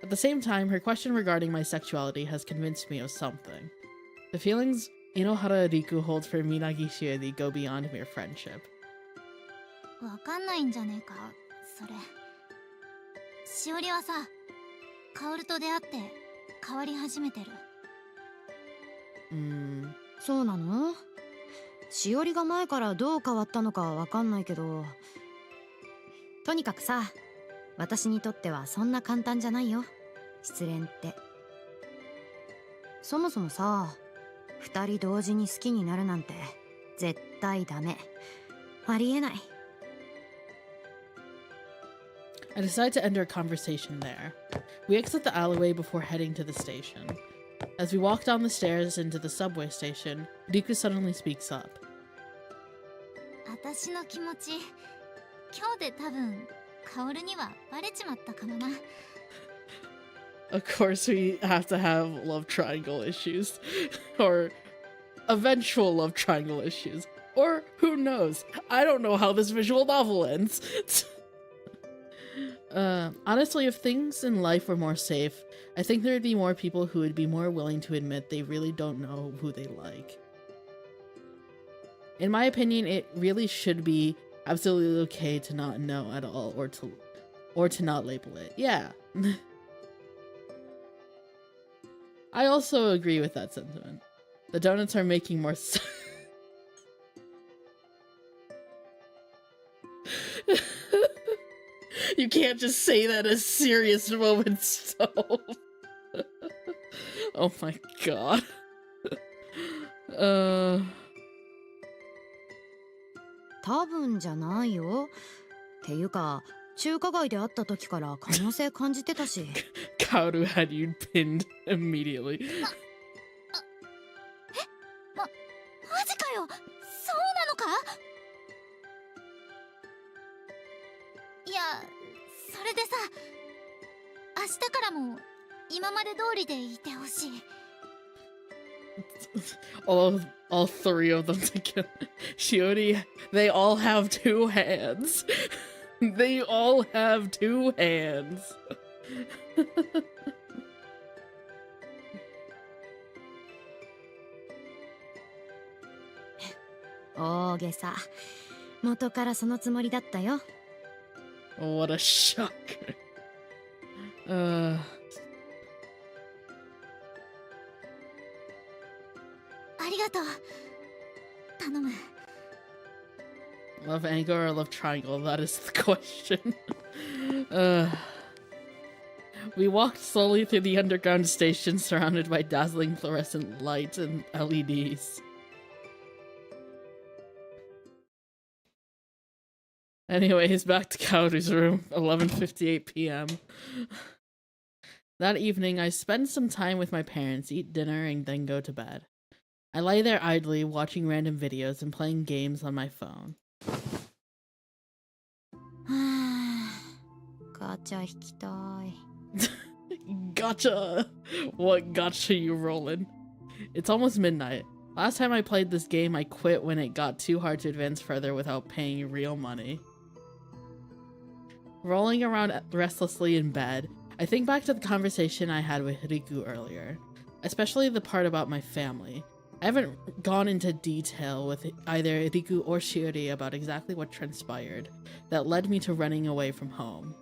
At the same time, her question regarding my sexuality has convinced me of something. The feelings Inohara Riku holds for Minagi Shiori go beyond mere friendship. わかんないんじゃねえか、それ。しおりはさ、カオルと出会って変わり始めてる。そうなの？しおりが前からどう変わったのかはわかんないけど、とにかくさ、私にとってはそんな簡単じゃないよ、失恋って。そもそもさ、二人同時に好きになるなんて絶対ダメ。ありえない。I decide to end our conversation there. We exit the alleyway before heading to the station. As we walk down the stairs into the subway station, Riku suddenly speaks up. 私の気持ち、今日で多分カオルにはバレちまったかもな。Of course, we have to have love triangle issues. Or eventual love triangle issues. Or who knows? I don't know how this visual novel ends. Honestly, if things in life were more safe, I think there'd be more people who would be more willing to admit they really don't know who they like. In my opinion, it really should be absolutely okay to not know at all, or to not label it. Yeah. I also agree with that sentiment. The donuts are making more sense. You can't just say that as serious moments, so. Oh my god. 多分じゃないよ。っていうか、中華街で会った時から可能性感じてたし。Kaoru had you pinned immediately. マジかよ、そうなのか？いや、それでさ、明日からも今まで通りでいてほしい。all three of them together. Shiori, they all have two hands. They all have two hands. 大げさ。元からそのつもりだったよ。 What a shock. ありがとう。頼む。 Love angle or love triangle? That is the question. uh, we walked slowly through the underground station surrounded by dazzling fluorescent lights and LEDs. Anyways, back to Kaoru's room, 11:58 p.m. That evening, I spend some time with my parents, eat dinner, and then go to bed. I lie there idly, watching random videos and playing games on my phone. ガチャ引きたい。 Gotcha! What gotcha you rolling? It's almost midnight. Last time I played this game, I quit when it got too hard to advance further without paying real money. Rolling around restlessly in bed, I think back to the conversation I had with Riku earlier, especially the part about my family. I haven't gone into detail with either Riku or Shiori about exactly what transpired that led me to running away from home.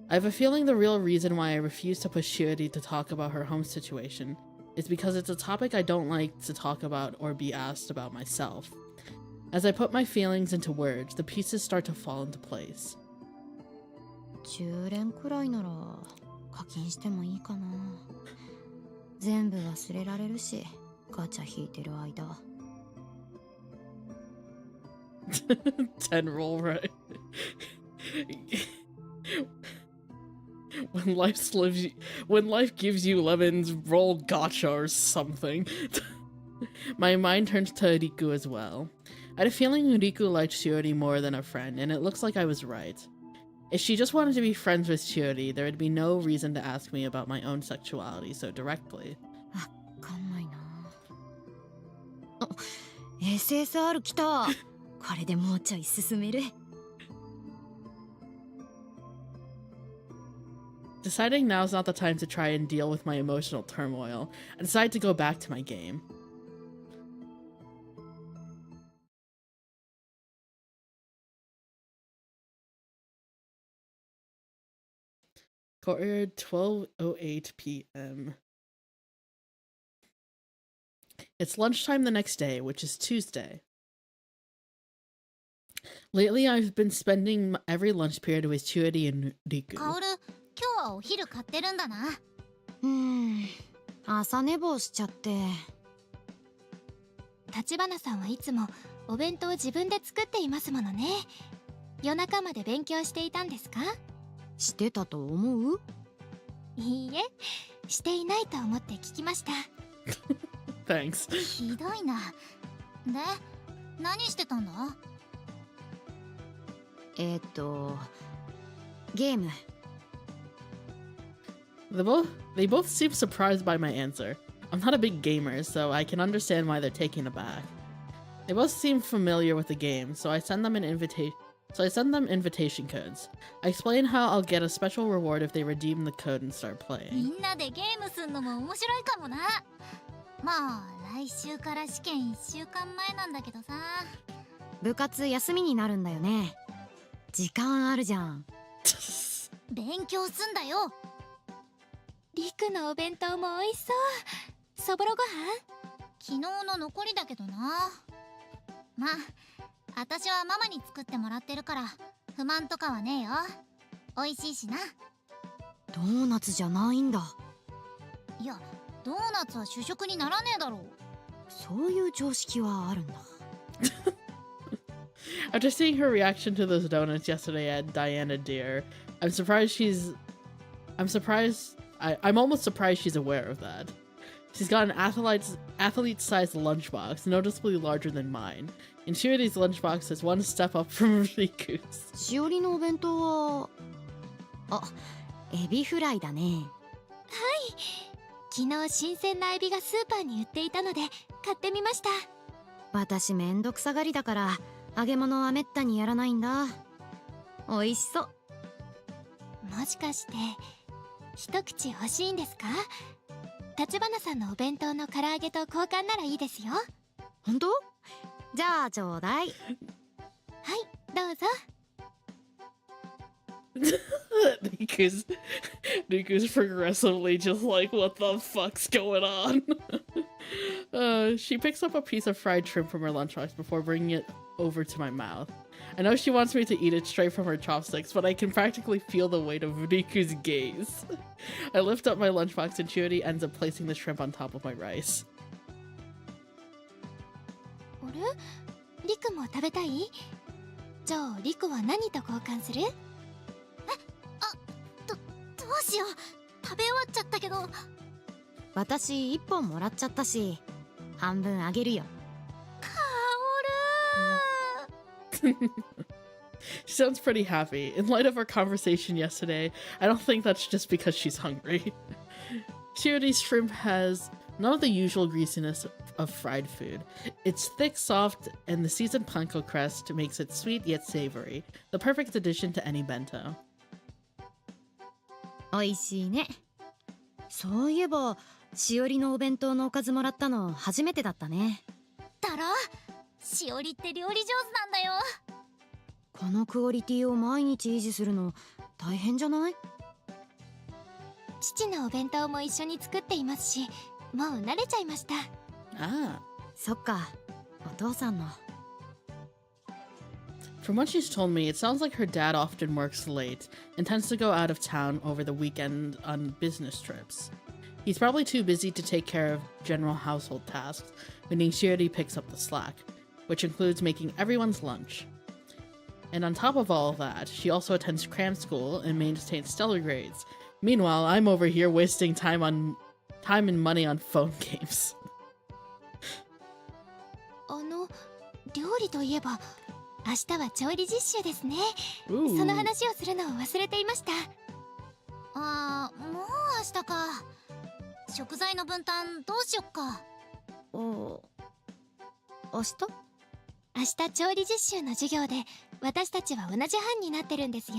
I have a feeling the real reason why I refuse to push Shiori to talk about her home situation is because it's a topic I don't like to talk about or be asked about myself. As I put my feelings into words, the pieces start to fall into place. 10連くらいなら課金してもいいかな。全部忘れられるし、ガチャ引いてる間。10 roll right. When life gives you lemons, roll gotcha or something. My mind turns to Riku as well. I had a feeling Riku liked Shiori more than a friend, and it looks like I was right. If she just wanted to be friends with Shiori, there would be no reason to ask me about my own sexuality so directly. わかんないな。あ、SSR 来た。これでもうちょい進める。Deciding now's not the time to try and deal with my emotional turmoil, I decide to go back to my game. Courtyard, 12:08 p.m. It's lunchtime the next day, which is Tuesday. Lately, I've been spending every lunch period with Chiori and Riku. カオル、今日はお昼買ってるんだな。朝寝坊しちゃって。立花さんはいつもお弁当を自分で作っていますものね。夜中まで勉強していたんですか？してたと思う？いいえ、していないと思って聞きました。Thanks. ひどいな。で、何してたんだ？ゲーム。They both seem surprised by my answer. I'm not a big gamer, so I can understand why they're taken aback. They both seem familiar with the game, so I send them invitation codes. I explain how I'll get a special reward if they redeem the code and start み playing. んなでゲームすんのも面白いかもな。まあ、来週から試験1週間前なんだけどさ。部活休みになるんだよね。時間あるじゃん。勉強すんだよ。リクのお弁当も美味しそう。そぼろご飯？昨日の残りだけどな。まあ、私はママに作ってもらってるから不満とかはねえよ。美味しいしな。ドーナツじゃないんだ。いや、ドーナツは主食にならねえだろう。そういう常識はあるんだ。After seeing her reaction to those donuts yesterday at Diana Deer, I'm almost surprised she's aware of that. She's got an athlete-sized lunchbox, noticeably larger than mine. And Shiori's lunchbox is one step up from Riku's. しおりのお弁当は、あ、エビフライだね。はい。昨日新鮮なエビがスーパーに売っていたので買ってみました。私めんどくさがりだから揚げ物はめったにやらないんだ。美味しそう。もしかして一口欲しいんですか？立花さんのお弁当の唐揚げと交換ならいいですよ。本当？じゃあちょうだい。どうぞ。Riku's progressively just like, what the fuck's going on? She picks up a piece of fried shrimp from her lunchbox before bringing it over to my mouth. I know she wants me to eat it straight from her chopsticks, but I can practically feel the weight of Riku's gaze. I lift up my lunchbox and Chiori ends up placing the shrimp on top of my rice. あれ？リクも食べたい？じゃあリクは何と交換する？どうしよう。食べ終わっちゃったけど。私1本もらっちゃったし、半分あげるよ。カオル She sounds pretty happy. In light of our conversation yesterday, I don't think that's just because she's hungry. Chiori's shrimp has none of the usual greasiness of fried food. It's thick, soft, and the seasoned panko crust makes it sweet yet savory. The perfect addition to any bento. おいしいね。そういえば、しおりのお弁当のおかずもらったの初めてだったね。だろ？しおりって料理上手なんだよ。このクオリティを毎日維持するの大変じゃない？父のお弁当も一緒に作っていますし、もう慣れちゃいました。Ah. そっか、お父さんの。From what she's told me, it sounds like her dad often works late and tends to go out of town over the weekend on business trips. He's probably too busy to take care of general household tasks, meaning Shiori picks up the slack, which includes making everyone's lunch. And on top of all of that, she also attends cram school and maintains stellar grades. Meanwhile, I'm over here wasting time and money on phone games. 料理といえば、明日は調理実習ですね。 Ooh. その話をするのを忘れていました。もう明日か。食材の分担どうしよっか。明日？明日調理実習の授業で私たちは同じ班になってるんですよ。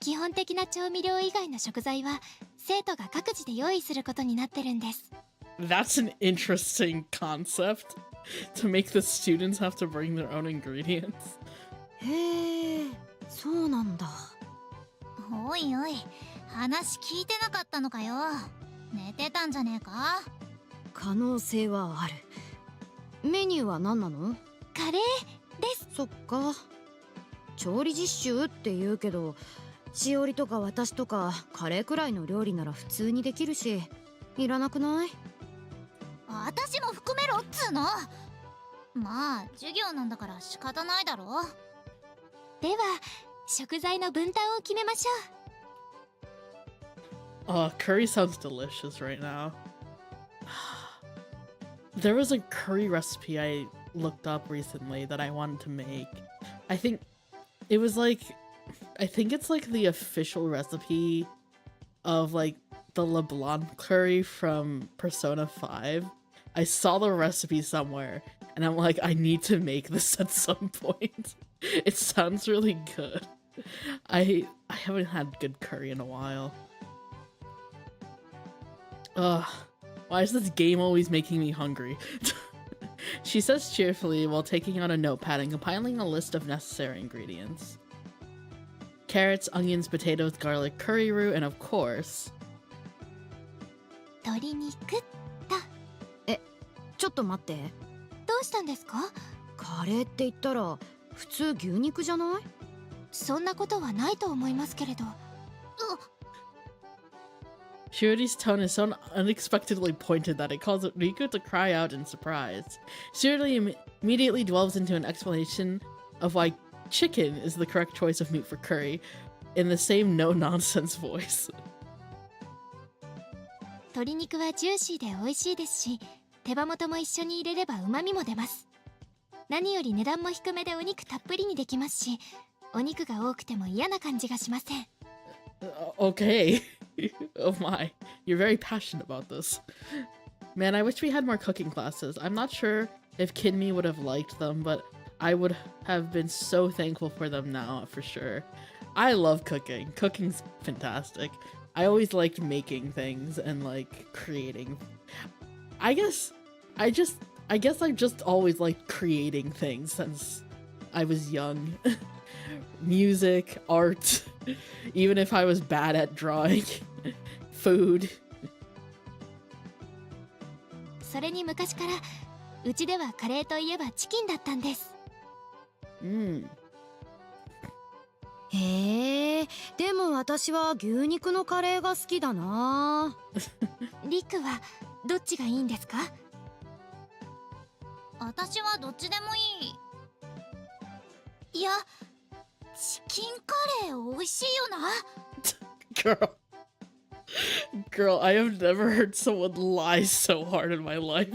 基本的な調味料以外の食材は生徒が各自で用意することになってるんです。 That's an interesting concept. To make the students have to bring their own ingredients. へえ、そうなんだ。おいおい、話聞いてなかったのかよ。寝てたんじゃねえか？可能性はある。メニューは何なの？カレーです。そっか。調理実習って言うけど、しおりとか私とかカレーくらいの料理なら普通にできるし、いらなくない？私も含めろっつーの。まあ授業なんだから仕方ないだろ。では食材の分担を決めましょう。Curry sounds delicious right now. There was a curry recipe I looked up recently that I wanted to make. I think it's like the official recipe of like the LeBlanc curry from Persona 5. I saw the recipe somewhere and I'm like, I need to make this at some point. It sounds really good. I haven't had good curry in a while. Ugh, why is this game always making me hungry? She says cheerfully while taking out a notepad and compiling a list of necessary ingredients. Carrots, onions, potatoes, garlic, curry root, and of course... 鶏肉だ。ちょっと待って。どうしたんですか？カレーって言ったら普通牛肉じゃない？そんなことはないと思いますけれど。Shiori's tone is so unexpectedly pointed that it causes Riku to cry out in surprise. Shiori immediately delves into an explanation of why chicken is the correct choice of meat for curry, in the same no-nonsense voice. 鶏肉はジューシーで美味しいですし、手羽元も一緒に入れれば旨味も出ます。何より値段も低めでお肉たっぷりにできますし、お肉が多くても嫌な感じがしません。Okay. Oh my. You're very passionate about this. Man, I wish we had more cooking classes. I'm not sure if Kidme would have liked them, but I would have been so thankful for them now, for sure. I love cooking. Cooking's fantastic. I always liked making things and like creating. I guess I've just always liked creating things since I was young. Music, art, even if I was bad at drawing, food. それに昔からうちではカレーといえばチキンだったんです。へえ、でも私は牛肉のカレーが好きだな。リクはどっちがいいんですか？私はどっちでもいい。いや、チキンカレー美味しいよな。Girl, I have never heard someone lie so hard in my life.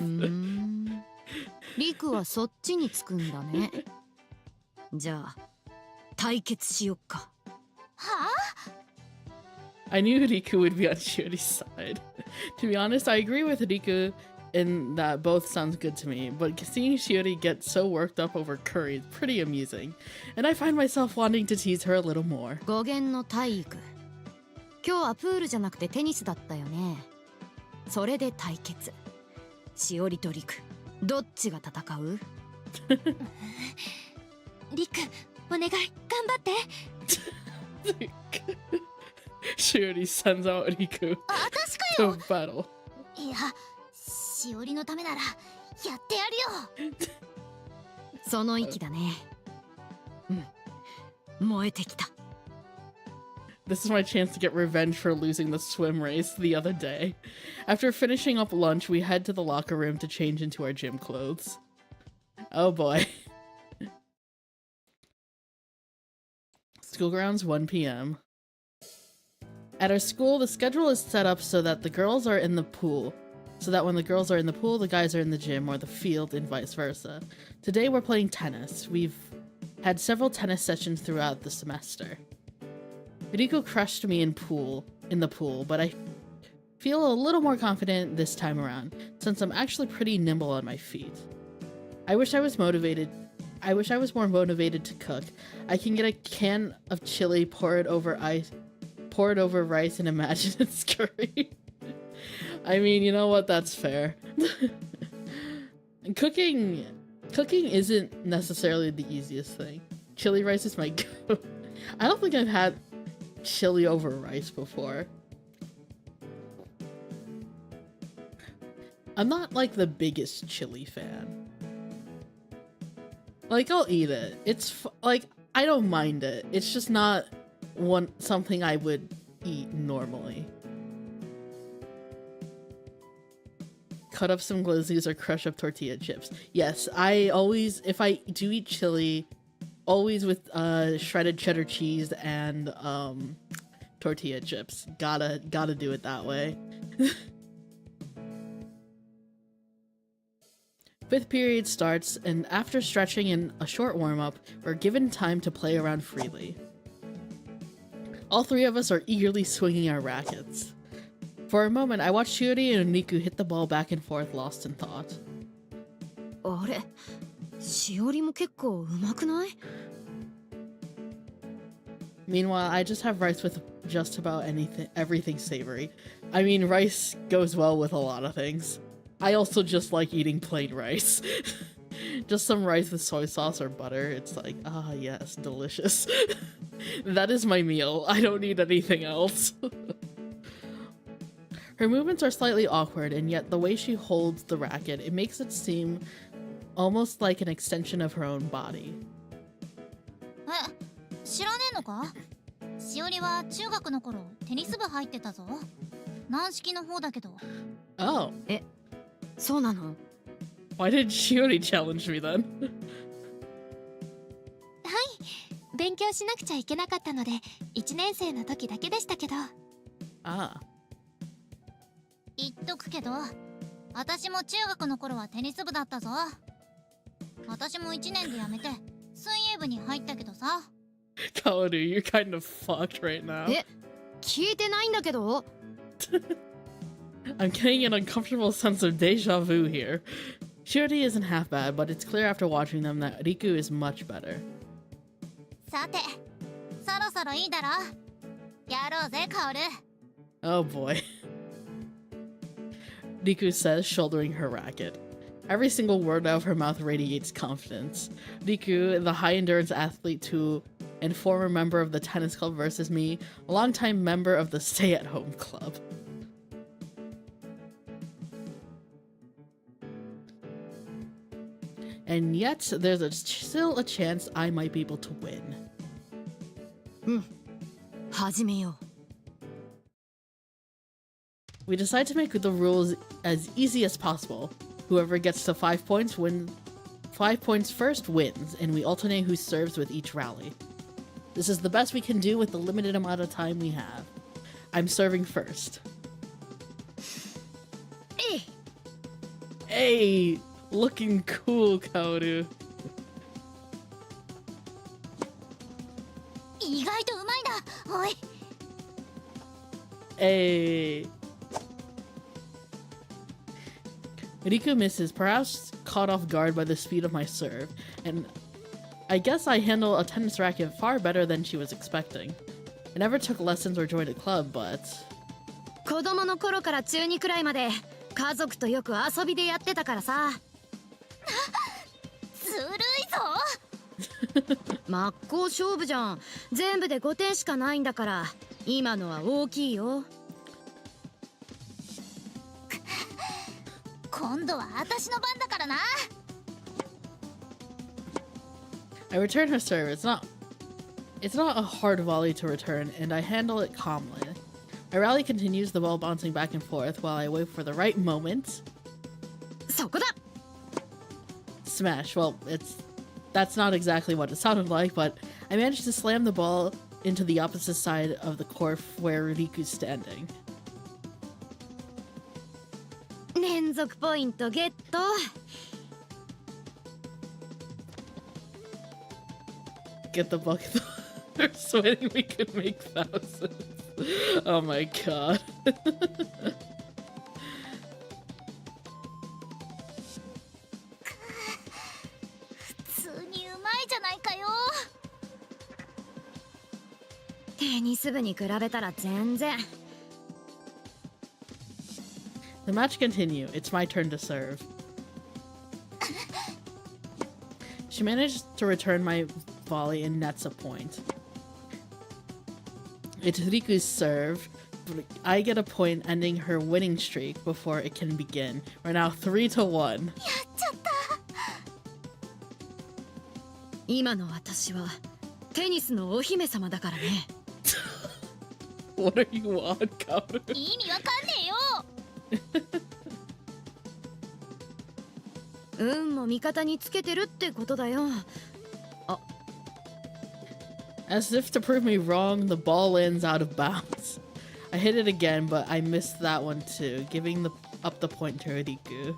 リクはそっちにつくんだね。じゃあ対決しよっか。はあ？ I knew Riku would be on Shiori's side. To be honest, I agree with Riku in that both sounds good to me, but seeing Shiori get so worked up over curry is pretty amusing, and I find myself wanting to tease her a little more. 語源の体育。今日はプールじゃなくてテニスだったよね。それで対決。しおりとリク、どっちが戦う？リク、お願い、頑張って。Shiori sends out Riku 私かよ。 to battle. いや、しおりのためならやってやるよ。その息だね。燃えてきた。This is my chance to get revenge for losing the swim race the other day. After finishing up lunch, we head to the locker room to change into our gym clothes. Oh boy. School grounds, 1 p.m. At our school, the schedule is set up so that the girls are in the pool. So that when the girls are in the pool, the guys are in the gym or the field and vice versa. Today we're playing tennis. We've had several tennis sessions throughout the semester. Riku crushed me in the pool, but I feel a little more confident this time around, since I'm actually pretty nimble on my feet. I wish I was more motivated to cook. I can get a can of chili, pour it over rice, and imagine it's curry. I mean, you know what? That's fair. Cooking isn't necessarily the easiest thing. Chili rice is my go. I don't think I've had chili over rice before. I'm not like the biggest chili fan. Like, I'll eat it. It's like, I don't mind it. It's just not something I would eat normally. Cut up some glazes or crush up tortilla chips. Yes, I always, if I do eat chili, always with shredded cheddar cheese and tortilla chips. Gotta do it that way. Fifth period starts, and after stretching and a short warm-up, we're given time to play around freely. All three of us are eagerly swinging our rackets. For a moment, I watched Shiori and Niku hit the ball back and forth, lost in thought. あれ、しおりも結構うまくない？ Meanwhile, I just have rice with just about everything savory. I mean, rice goes well with a lot of things. I also just like eating plain rice. Just some rice with soy sauce or butter. It's like, ah, yes, delicious. That is my meal. I don't need anything else. Her movements are slightly awkward, and yet the way she holds the racket, it makes it seem almost like an extension of her own body. 知らねえのか？しおりは中学の頃テニス部入ってたぞ。軟式の方だけど。Oh. そうなの？ Why did Shiori challenge me then? 勉強しなくちゃいけなかったので1年生の時だけでしたけど。Ah. 言っとくけど、私も中学の頃はテニス部だったぞ。私も1年で辞めて水泳部に入ったけどさ。Kaoru, you're kind of fucked right now. 聞いてないんだけど。I'm getting an uncomfortable sense of deja vu here. Shiori isn't half bad, but it's clear after watching them that Riku is much better. さて、そろそろいいだろ。やろうぜ、カオル。Oh boy. Riku says, shouldering her racket. Every single word out of her mouth radiates confidence. Riku, the high-endurance athlete too, and former member of the tennis club versus me, a longtime member of the stay-at-home club. And yet, there's still a chance I might be able to win. 始めよう。 We decide to make the rules as easy as possible. Whoever gets to 5 points wins. 5 points first wins, and we alternate who serves with each rally. This is the best we can do with the limited amount of time we have. I'm serving first. Hey! Looking cool, Kaoru. 意外とうまいな、おい。 Hey. Riku misses, perhaps caught off guard by the speed of my serve, and I guess I handle a tennis racket far better than she was expecting. I never took lessons or joined a club, but... 子供の頃から中2くらいまで家族とよく遊びでやってたからさ。ずるいぞ。真っ向勝負じゃん。全部で5点しかないんだから、今のは大きいよ。今度は私の番だからな。 I return her serve. It's not a hard volley to return, and I handle it calmly. My rally continues, the ball bouncing back and forth while I wait for the right moment. そこだ。 Smash. Well, that's not exactly what it sounded like, but I managed to slam the ball into the opposite side of the court where Riku's standing. 連続ポイントゲット。 Get the bucket. They're sweating. We could make thousands. Oh my god. 普通にうまいじゃないかよ。テニス部に比べたら全然。 The match continue. It's my turn to serve. She managed to return my volley and nets a point. It's Riku's serve, but I get a point ending her winning streak before it can begin. We're now 3-1. やっちゃった。今の私はテニスのお姫様だからね。What are you on, Kaoru? 意味わかんねえよ。運も味方につけてるってことだよ。 As if to prove me wrong, the ball lands out of bounds. I hit it again, but I missed that one too, giving up the point to Riku.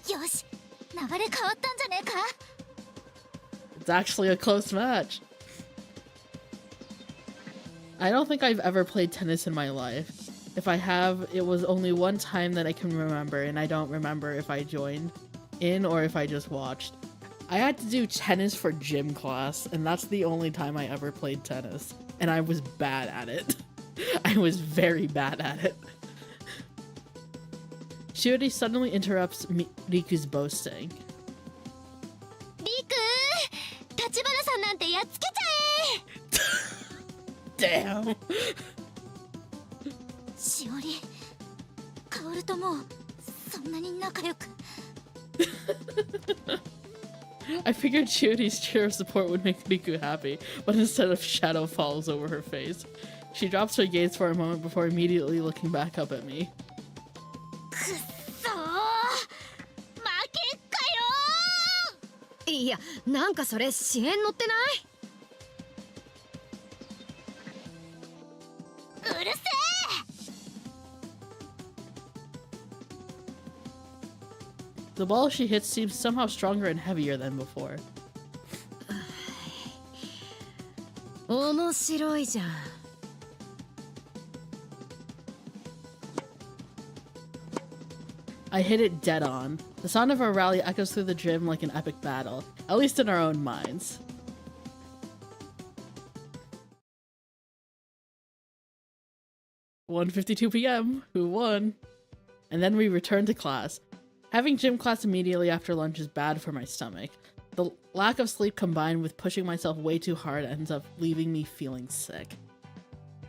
よし、流れ変わったんじゃねえか。 It's actually a close match. I don't think I've ever played tennis in my life. If I have, it was only one time that I can remember, and I don't remember if I joined in or if I just watched. I had to do tennis for gym class, and that's the only time I ever played tennis. And I was bad at it. I was very bad at it. Shiori suddenly interrupts Riku's boasting. リク、立花さんなんてやっつけちゃえ。 Damn! しおり、カオルともそんなに仲良く。I figured Shiori's cheer of support would make Riku happy, but instead a shadow falls over her face. She drops her gaze for a moment before immediately looking back up at me. くっそー、負けっかよいや、なんかそれ支援乗ってない？ ー。うるせえ。 The ball she hits seems somehow stronger and heavier than before. 面白いじゃん。 I hit it dead on. The sound of our rally echoes through the gym like an epic battle, at least in our own minds. "1:52 p.m. Who won?" and then we returned to class. Having gym class immediately after lunch is bad for my stomach. The lack of sleep combined with pushing myself way too hard ends up leaving me feeling sick.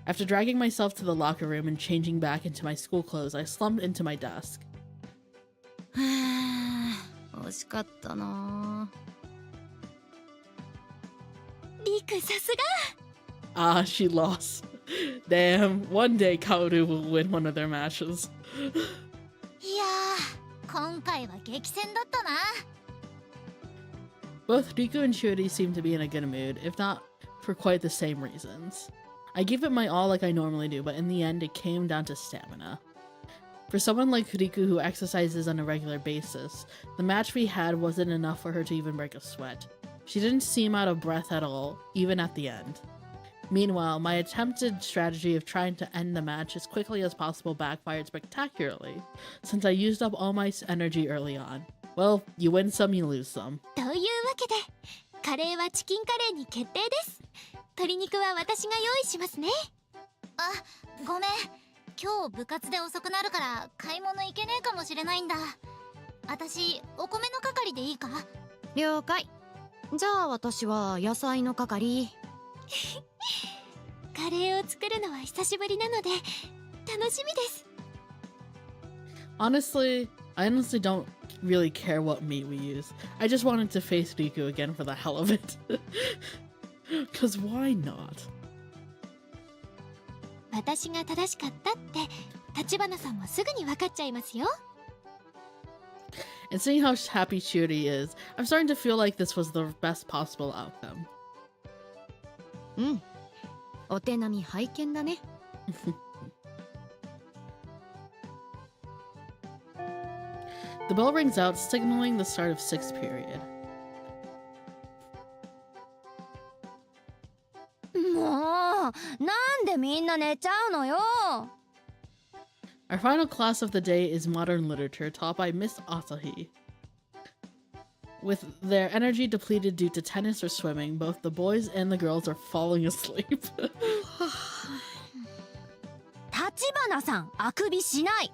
After dragging myself to the locker room and changing back into my school clothes, I slumped into my desk. 惜しかったな。リクさすが。 Ah, she lost. Damn, one day Kaoru will win one of their matches. いやー、今回は激戦だったな。 Both Riku and Shuri seem to be in a good mood, if not for quite the same reasons. I gave it my all like I normally do, but in the end it came down to stamina. For someone like Riku who exercises on a regular basis, the match we had wasn't enough for her to even break a sweat. She didn't seem out of breath at all, even at the end. Meanwhile, my attempted strategy of trying to end the match as quickly as possible backfired spectacularly, since I used up all my energy early on. Well, you win some, you lose some. というわけで、カレーはチキンカレーに決定です。鶏肉は私が用意しますね。あ、ごめん。今日部活で遅くなるから買い物行けねえかもしれないんだ。私、お米の係でいいか？了解。じゃあ私は野菜の係。カレーを作るのは久しぶりなので楽しみです。Honestly, I honestly don't really care what meat we use. I just wanted to face Riku again for the hell of it. Cause why not? 私が正しかったって橘さんもすぐに分かっちゃいますよ。 And seeing how happy Shuri is, I'm starting to feel like this was the best possible outcome. うん。お手並み拝見だね。The bell rings out, signaling the start of 6th period. もう、なんでみんな寝ちゃうのよ。 Our final class of the day is modern literature, taught by Miss Asahi. With their energy depleted due to tennis or swimming, both the boys and the girls are falling asleep. 橘さん、あくびしない。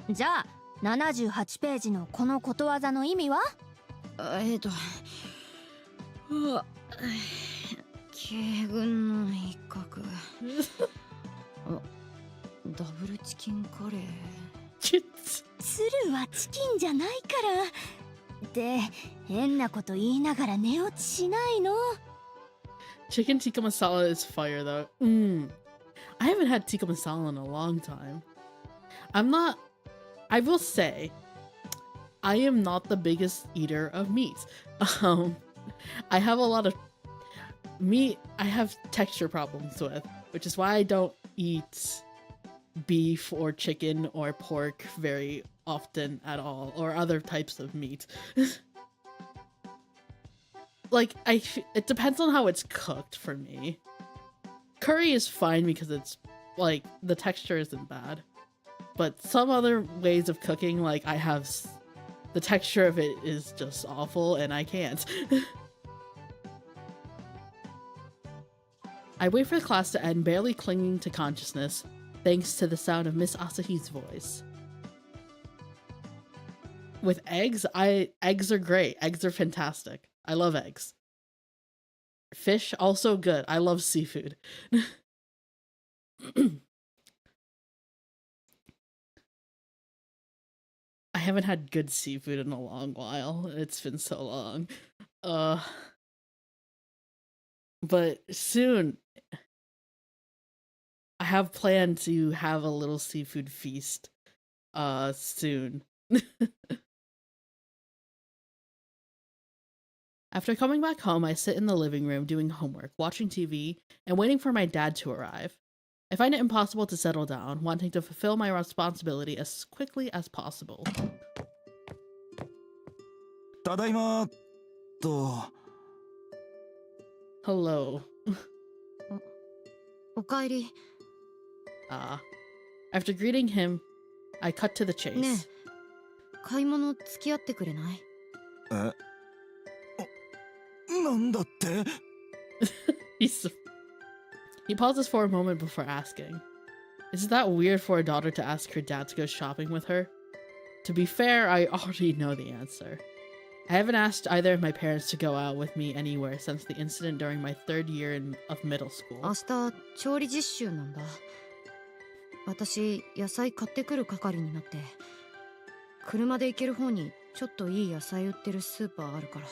じゃあ、78ページのこのことわざの意味は？軽軍の一角。あ、ダブルチキンカレー。鶴はチキンじゃないから。で、変なこと言いながら寝落ちしないの。 Chicken tikka masala is fire though. I haven't had tikka masala in a long time. I will say, I am not the biggest eater of meat. I have a lot of meat I have texture problems with, which is why I don't eat beef or chicken or pork very often at all, or other types of meat. Like, it depends on how it's cooked for me. Curry is fine because it's, like, the texture isn't bad. But some other ways of cooking, like, the texture of it is just awful and I can't. I wait for the class to end, barely clinging to consciousness, thanks to the sound of Miss Asahi's voice. With eggs, eggs are great. Eggs are fantastic. I love eggs. Fish, also good. I love seafood. I haven't had good seafood in a long while. It's been so long. But soon, I have planned to have a little seafood feast. Soon. After coming back home, I sit in the living room doing homework, watching TV, and waiting for my dad to arrive. I find it impossible to settle down, wanting to fulfill my responsibility as quickly as possible. ただいまと。Hello. おかえり。After greeting him, I cut to the chase. ねえ、買い物付き合ってくれない？え？なんだって？ He pauses for a moment before asking. Is that weird for a daughter to ask her dad to go shopping with her? To be fair, I already know the answer. I haven't asked either of my parents to go out with me anywhere since the incident during my 3rd year of middle school. 明日調理実習なんだ。私野菜買ってくる係になって、車で行ける方にちょっといい野菜売ってるスーパーあるから、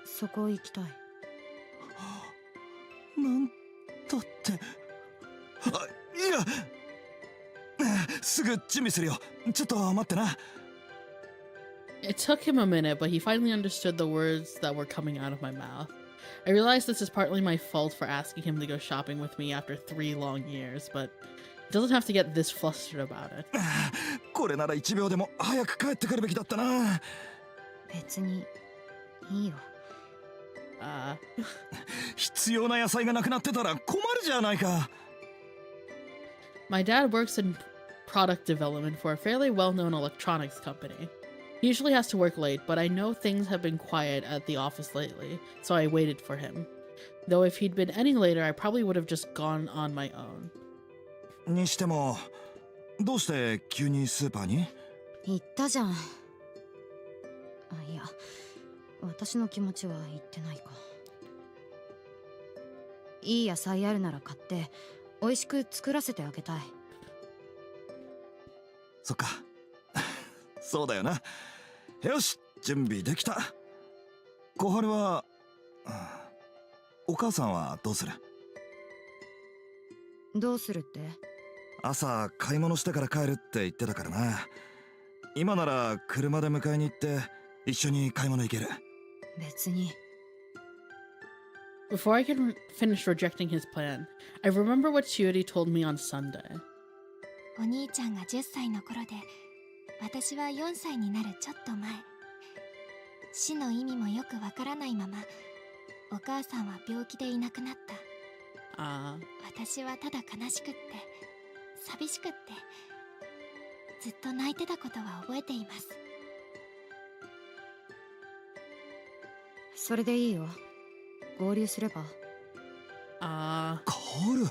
そこ行きたい。なんだって。あ、いや、すぐ準備するよ。ちょっと待ってな。It took him a minute, but he finally understood the words that were coming out of my mouth. I realize this is partly my fault for asking him to go shopping with me after 3 long years, but he doesn't have to get this flustered about it. これなら1秒でも早く帰ってくるべきだったな。別にいいよ。必要な野菜がなくなってたら困るじゃないか。My dad works in product development for a fairly well-known electronics company. He usually has to work late, but I know things have been quiet at the office lately, so I waited for him. Though if he'd been any later, I probably would have just gone on my own. にしても、どうして急にスーパーに？言ったじゃん。あ、いや、私の気持ちは言ってないか。いい野菜あるなら買って美味しく作らせてあげたい。そっか。そうだよな。よし、準備できた。小春は、お母さんはどうする？どうするって？朝買い物してから帰るって言ってたからな。今なら車で迎えに行って一緒に買い物行ける。別に。Before I can finish rejecting his plan, I remember what Chiuri told me on Sunday. お兄ちゃんが10歳の頃で、私は4歳になるちょっと前。死の意味もよくわからないまま、お母さんは病気でいなくなった。私はただ悲しくって、寂しくって、ずっと泣いてたことは覚えています。それでいいよ。合流すれば。カオル。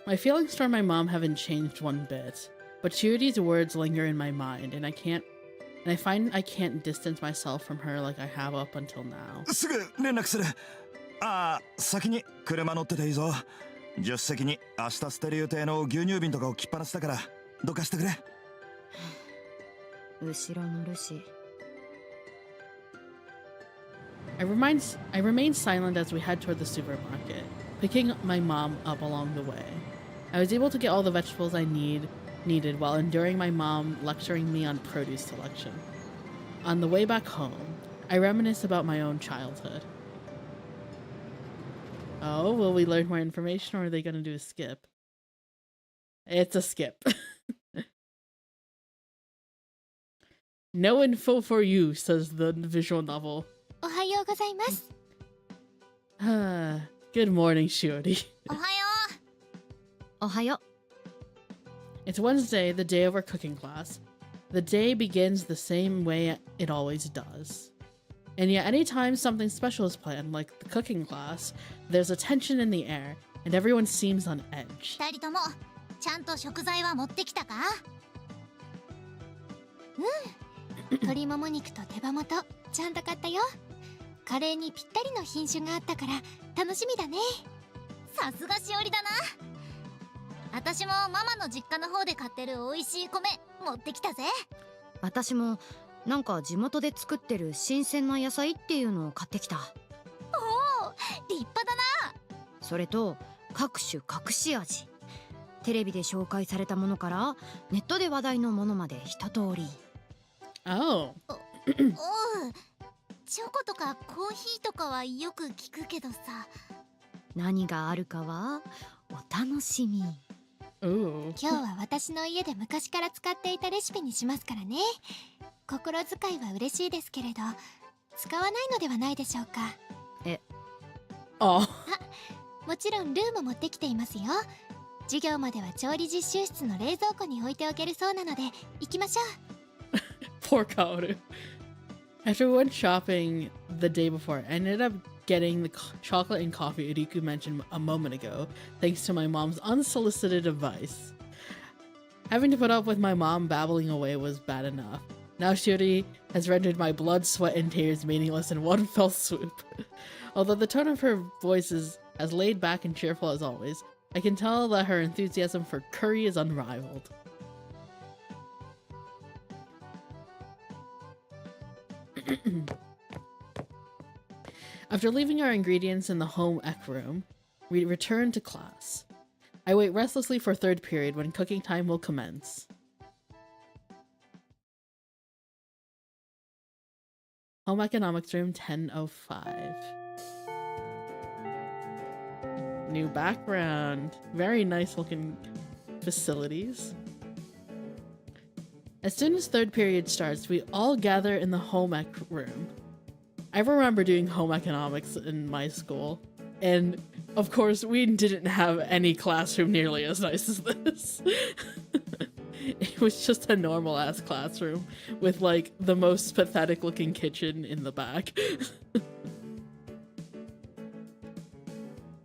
My feelings toward my mom haven't changed one bit, but Chiuri's words linger in my mind, and I find I can't distance myself from her like I have up until now. すぐ連絡する。先に車乗ってていいぞ。助手席に明日捨てる予定の牛乳瓶とか置きっぱなしだからどかしてくれ。後ろ乗るし。I remained silent as we head toward the supermarket, picking my mom up along the way. I was able to get all the vegetables I needed while enduring my mom lecturing me on produce selection. On the way back home, I reminisce about my own childhood. Oh, will we learn more information or are they going to do a skip? It's a skip. No info for you, says the visual novel. おはようございます。Good morning, Shiori. おはよおはよ。It's Wednesday, the day of our cooking class. The day begins the same way it always does. And yet anytime something special is planned, like the cooking class, there's a tension in the air, and everyone seems on edge. 2人ともちゃんと食材は持ってきたか？鶏もも肉と手羽元ちゃんと買ったよ。カレーにぴったりの品種があったから楽しみだね。さすがしおりだな。私もママの実家の方で買ってる美味しい米持ってきたぜ。私もなんか地元で作ってる新鮮な野菜っていうのを買ってきた。おお、立派だな。それと各種隠し味。テレビで紹介されたものからネットで話題のものまで一通り。Oh. おう、チョコとかコーヒーとかはよく聞くけどさ。何があるかはお楽しみ。Ooh. 今日は私の家で昔から使っていたレシピにしますからね。心遣いは嬉しいですけれど、使わないのではないでしょうか。Oh. もちろんルーも持ってきていますよ。授業までは調理実習室の冷蔵庫に置いておけるそうなので行きましょう。Poor Kaoru. After we went shopping the day before, I ended up getting the chocolate and coffee Uriku mentioned a moment ago, thanks to my mom's unsolicited advice. Having to put up with my mom babbling away was bad enough. Now Shiori has rendered my blood, sweat, and tears meaningless in one fell swoop. Although the tone of her voice is as laid back and cheerful as always, I can tell that her enthusiasm for curry is unrivaled. After leaving our ingredients in the home ec room, we return to class. I wait restlessly for third period when cooking time will commence. Home economics room 1005. New background. Very nice looking facilities. As soon as third period starts, we all gather in the home ec room. I remember doing home economics in my school, and of course we didn't have any classroom nearly as nice as this. It was just a normal ass classroom with like the most pathetic looking kitchen in the back.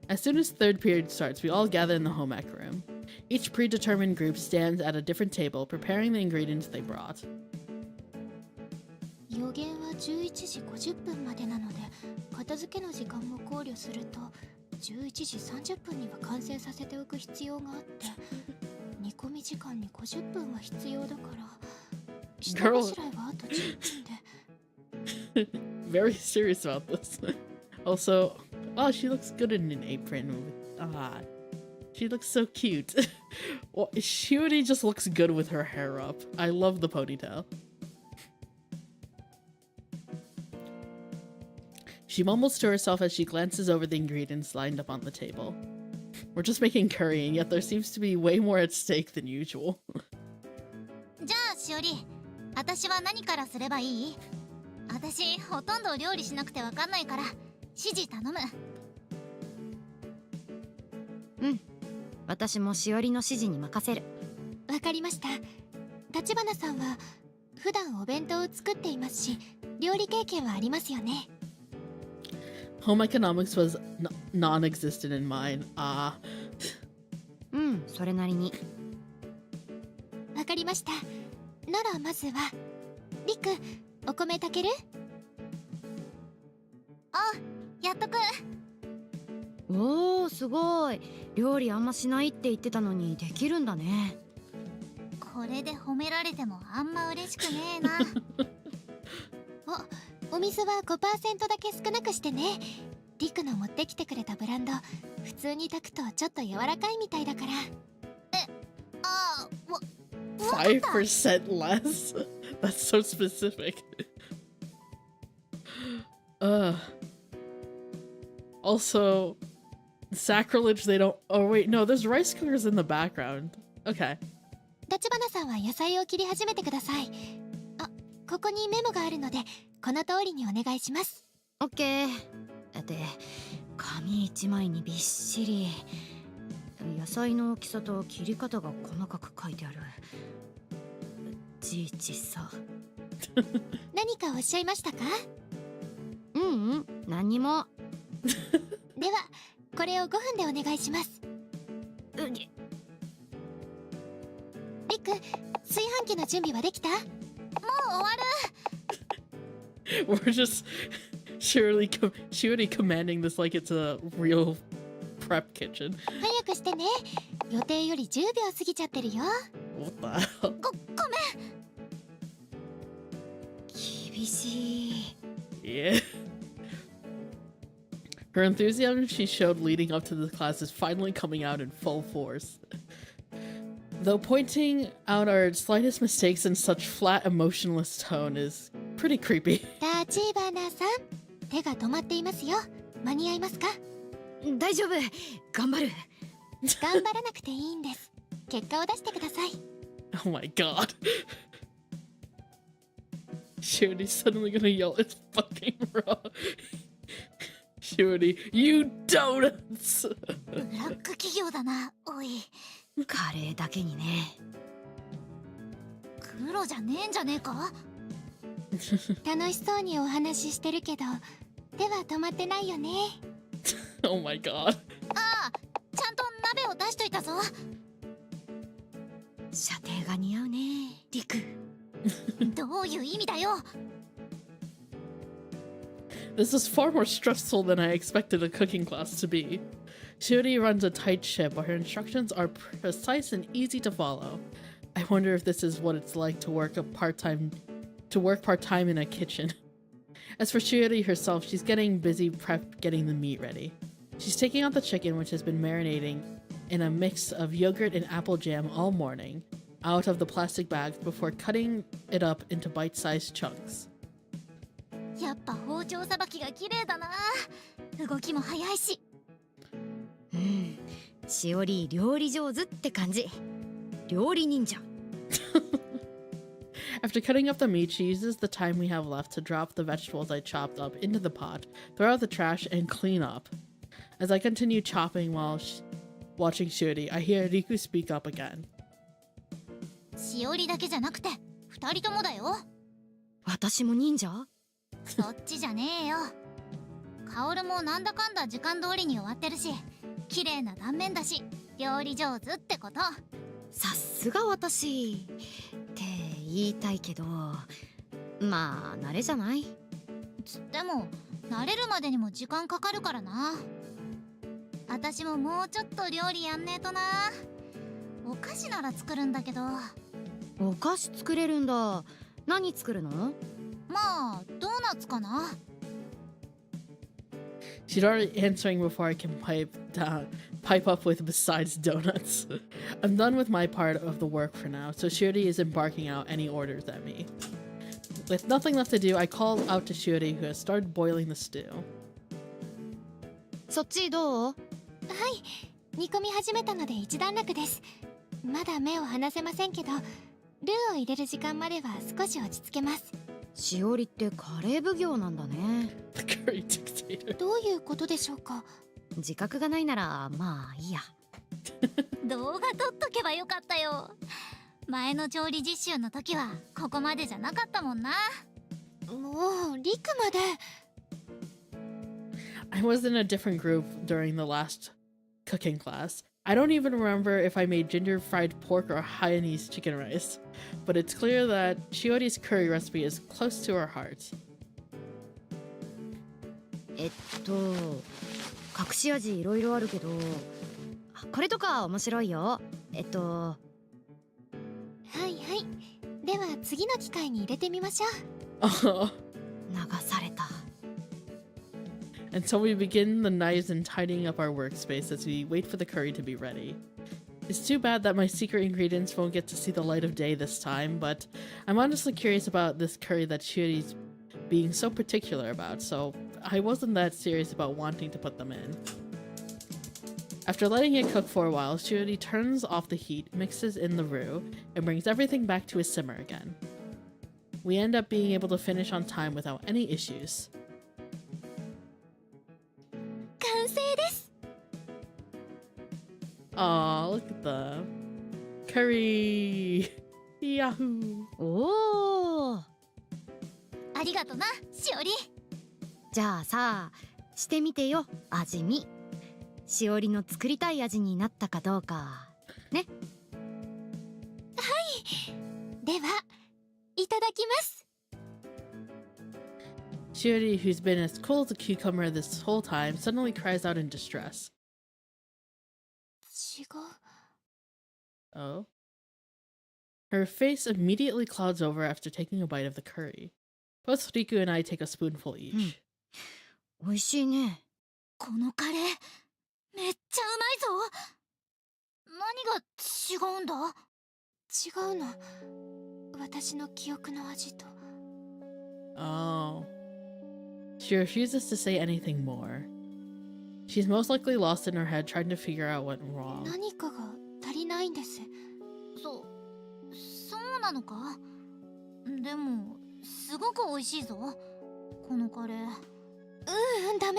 As soon as third period starts, we all gather in the home ec room. Each predetermined group stands at a different table, preparing the ingredients they brought. 予言は11時50分までなので、片付けの時間も考慮すると11時30分には完成させておく必要があって、煮込み時間に50分は必要だから、下ごしらえはあと10分で。Very serious about this. Also, oh, she looks good in an apron. Ah, she looks so cute. Well, Shiori just looks good with her hair up. I love the ponytail. She mumbles to herself as she glances over the ingredients lined up on the table. We're just making curry, and yet there seems to be way more at stake than usual. じゃあしおり、私は何からすればいい？私ほとんど料理しなくてわかんないから指示頼む。うん、私もしおりの指示に任せる。わかりました。立花さんは普段お弁当を作っていますし、料理経験はありますよね。Home economics was non-existent in mine. Ah. うん、それなりに。わかりました。ならまずはりく、お米炊ける？あ、やっとく。おー、すごい。料理あんましないって言ってたのにできるんだね。これで褒められてもあんま嬉しくねえな。お水は 5% だけ少なくしてね。りくの持ってきてくれたブランド、普通に炊くとちょっと柔らかいみたいだから。5% less? That's so specific. Also, sacrilege, they don't... Oh wait, no, there's rice cookers in the background. Okay. 立花さんは野菜を切り始めてください。あ、ここにメモがあるので、この通りにお願いします。オッケー。で、紙一枚にびっしり。野菜の大きさと切り方が細かく書いてある。字ちさ。何かおっしゃいましたか？うんうん、何にも。では、これを5分でお願いします。りく、炊飯器の準備はできた？もう終わる。We're just surely commanding this like it's a real prep kitchen. 早くしてね。予定より10秒過ぎちゃってるよ。What the hell? ごめん。厳しい。Yeah. Her enthusiasm she showed leading up to the class is finally coming out in full force. Though pointing out our slightest mistakes in such flat, emotionless tone is pretty creepy. 立花さん、手が止まっていますよ。間に合いますか？大丈夫。頑張る。頑張らなくていいんです。結果を出してください。Oh my god. Shirley's suddenly gonna yell, it's fucking raw. Shirley, you donuts! ブラック企業だな、おい。カレーだけにね。黒じゃねえんじゃねえか？楽しそうにお話ししてるけど手は止まってないよね。Oh my god. ああ、ちゃんと鍋を出しといたぞ。射程が似合うねリク。どういう意味だよ。 This is far more stressful than I expected a cooking class to be. Shiori runs a tight ship, but her instructions are precise and easy to follow. I wonder if this is what it's like to work part-time in a kitchen. As for Shiori herself, she's getting busy getting the meat ready. She's taking out the chicken, which has been marinating in a mix of yogurt and apple jam all morning, out of the plastic bags before cutting it up into bite-sized chunks. やっぱ包丁さばきが綺麗だな。動きも早いし。しおり料理上手って感じ。料理忍者。After cutting up the meat, she uses the time we have left to drop the vegetables I chopped up into the pot, throw out the trash, and clean up. As I continue chopping while watching Shiori, I hear Riku speak up again. しおりだけじゃなくて二人ともだよ。私も忍者？そっちじゃねえよ。カオルもなんだかんだ時間通りに終わってるし、綺麗な断面だし、料理上手ってこと。さすが私って言いたいけど、まあ慣れじゃない？つっても慣れるまでにも時間かかるからな。私ももうちょっと料理やんねえとな。お菓子なら作るんだけど。お菓子作れるんだ。何作るの？まあドーナツかな。 She's already answering before I can pipe up with besides donuts. I'm done with my part of the work for now, so Shiori is embarking out any orders at me. With nothing left to do, I call out to Shiori, who has started boiling the stew. そっちどう？はい、煮込み始めたので一段落です。まだ目を離せませんけど、ルーを入れる時間までは少し落ち着けます。しおりってカレー奉行なんだね。The curry dictator. どういうことでしょうか。自覚がないならまあいいや。動画撮っとけばよかったよ。前の調理実習の時はここまでじゃなかったもんな。もうリクまで。I was in a different group during the last cooking class. I don't even remember if I made ginger fried pork or Hainanese chicken rice, but it's clear that Shiori's curry recipe is close to her heart. 隠し味いろいろあるけど、これとか面白いよ。はいはい。では次の機会に入れてみましょう。Oh. 流された。And so we begin the knives and tidying up our workspace as we wait for the curry to be ready. It's too bad that my secret ingredients won't get to see the light of day this time, but I'm honestly curious about this curry that Shiori's being so particular about, so I wasn't that serious about wanting to put them in. After letting it cook for a while, Shiori turns off the heat, mixes in the roux, and brings everything back to a simmer again. We end up being able to finish on time without any issues. 完成です。 Aw, look at the curry! Yahoo! おお。ありがとな、しおり。じゃあさ、してみてよ、味見。しおりの作りたい味になったかどうか。ね。はい。では、いただきます。 Shiori, who's been as cool as a cucumber this whole time, suddenly cries out in distress. 違う。 Oh? Her face immediately clouds over after taking a bite of the curry. Both Riku and I take a spoonful each. 美味しいね。このカレー、めっちゃうまいぞ。何が違うんだ？違うの。私の記憶の味と。 Oh. She refuses to say anything more. She's most likely lost in her head trying to figure out what went wrong. 何かが足りないんです。そうなのか？でも、すごく美味しいぞ。このカレー。ダ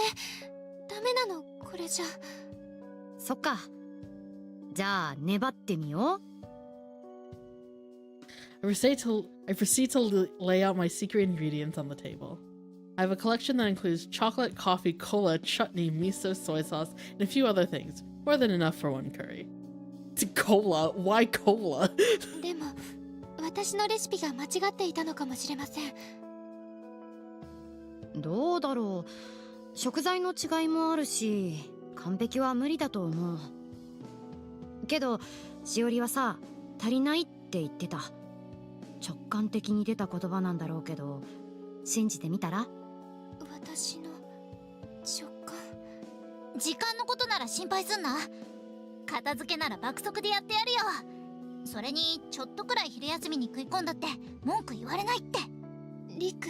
メなの、これじゃ。そっか。じゃあ粘ってみよう。I proceed to lay out my secret ingredients on the table. I have a collection that includes chocolate, coffee, cola, chutney, miso, soy sauce, and a few other things. More than enough for one curry. Cola? Why cola? でも私のレシピが間違っていたのかもしれません。どうだろう。食材の違いもあるし、完璧は無理だと思う。けどしおりはさ、足りないって言ってた。直感的に出た言葉なんだろうけど、信じてみたら？私の直感。時間のことなら心配すんな。片付けなら爆速でやってやるよ。それにちょっとくらい昼休みに食い込んだって文句言われないって。リク、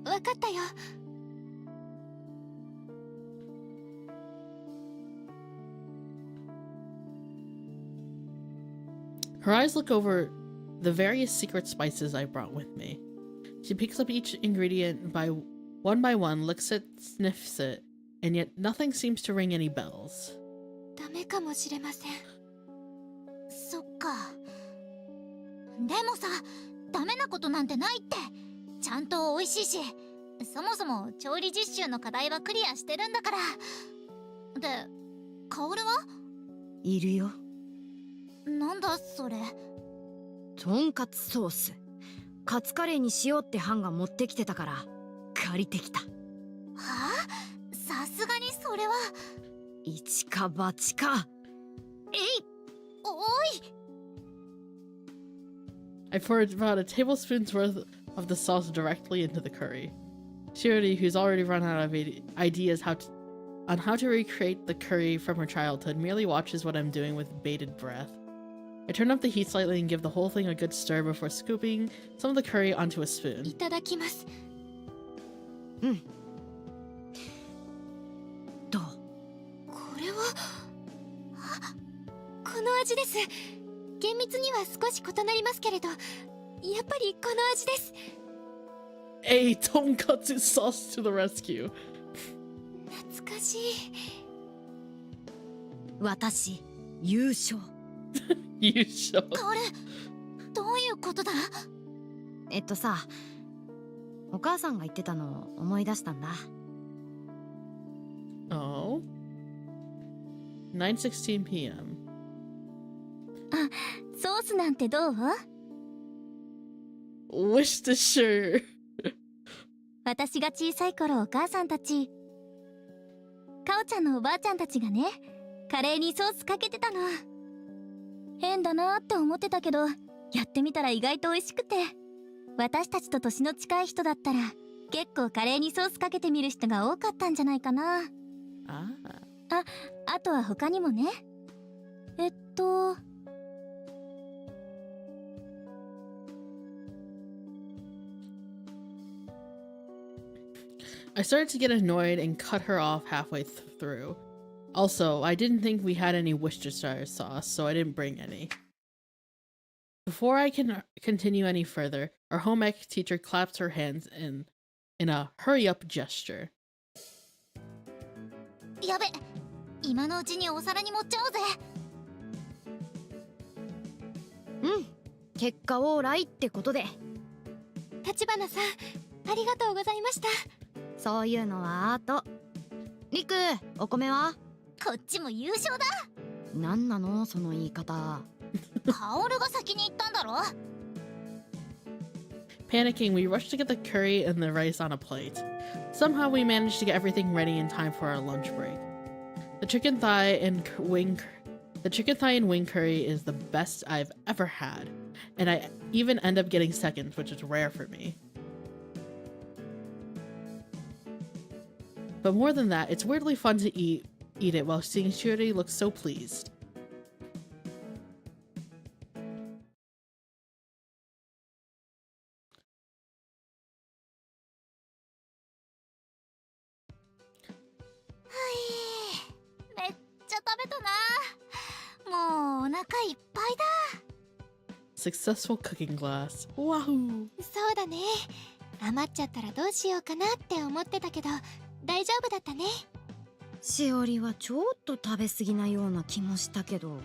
わかったよ。Her eyes look over the various secret spices I brought with me. She picks up each ingredient by one, looks it, sniffs it, and yet nothing seems to ring any bells. ダメかもしれません。そっか。でもさ、ダメなことなんてないって。ちゃんと美味しいし、そもそも調理実習の課題はクリアしてるんだから。で、カオルはいるよ。なんだそれ。とんかつソース。カツカレーにしようって班が持ってきてたから借りてきた。はあ？さすがにそれは。一か八か。えい！おい！ I poured about a tablespoon's worth of the sauce directly into the curry. Shiori, who's already run out of ideas on how to recreate the curry from her childhood, merely watches what I'm doing with bated breath. I turn up the heat slightly and give the whole thing a good stir before scooping some of the curry onto a spoon. いただきます。うん。どう？これは、この味です。厳密には少し異なりますけれど、やっぱりこの味です。A tonkatsu sauce to the rescue. 懐かしい。私優勝。優勝。カオル、どういうことだ？さ、お母さんが言ってたのを思い出したんだ。Oh. 9:16 p.m. あ、ソースなんてどう？ Worcestershire. 私が小さい頃、お母さんたち、カオちゃんのおばあちゃんたちがね、カレーにソースかけてたの。変だなって思ってたけど、やってみたら意外と美味しくて、私たちと年の近い人だったら結構カレーにソースかけてみる人が多かったんじゃないかな。あとは他にもね。I started to get annoyed and cut her off halfway through. Also, I didn't think we had any Worcestershire sauce, so I didn't bring any. Before I can continue any further, our home ec teacher claps her hands in a hurry-up gesture. やべ、今のうちにお皿に盛っちゃおうぜ。うん、結果オーライってことで。立花さん、ありがとうございました。そういうのはあと。リク、お米は？こっちも優勝だ。なんなのその言い方。カオルが先に行ったんだろ。Panicking, we rushed to get the curry and the rice on a plate. Somehow we managed to get everything ready in time for our lunch break. The chicken thigh and wing curry is the best I've ever had, and I even end up getting second, which is rare for me. But more than that, it's weirdly fun to eat it while seeing Shiori look so pleased. Successful cooking class. Wahoo! そうだね。余っちゃったらどうしようかなって思ってたけど、大丈夫だったね。しおりはちょっと食べ過ぎなような気もしたけど。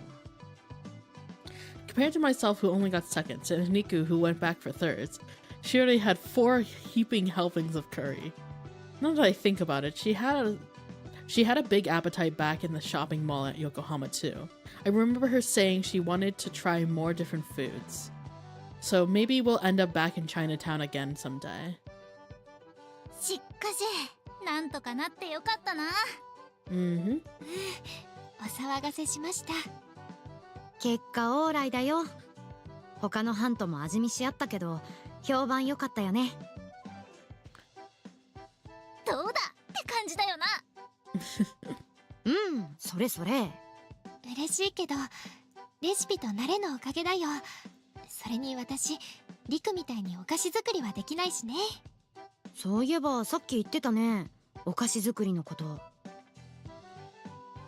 Compared to myself, who only got seconds, and Niku, who went back for thirds, she already had 4 heaping helpings of curry. Now that I think about it, she had a big appetite back in the shopping mall at Yokohama too. I remember her saying she wanted to try more different foods. So maybe we'll end up back in Chinatown again someday. しっかしなんとかなってよかったな。Mm-hmm. お騒がせしました。結果オーライだよ。他の班とも味見し合ったけど評判良かったよね。どうだって感じだよな。うん、それそれ。嬉しいけどレシピと慣れのおかげだよ。それに私リクみたいにお菓子作りはできないしね。そういえばさっき言ってたね、お菓子作りのこと。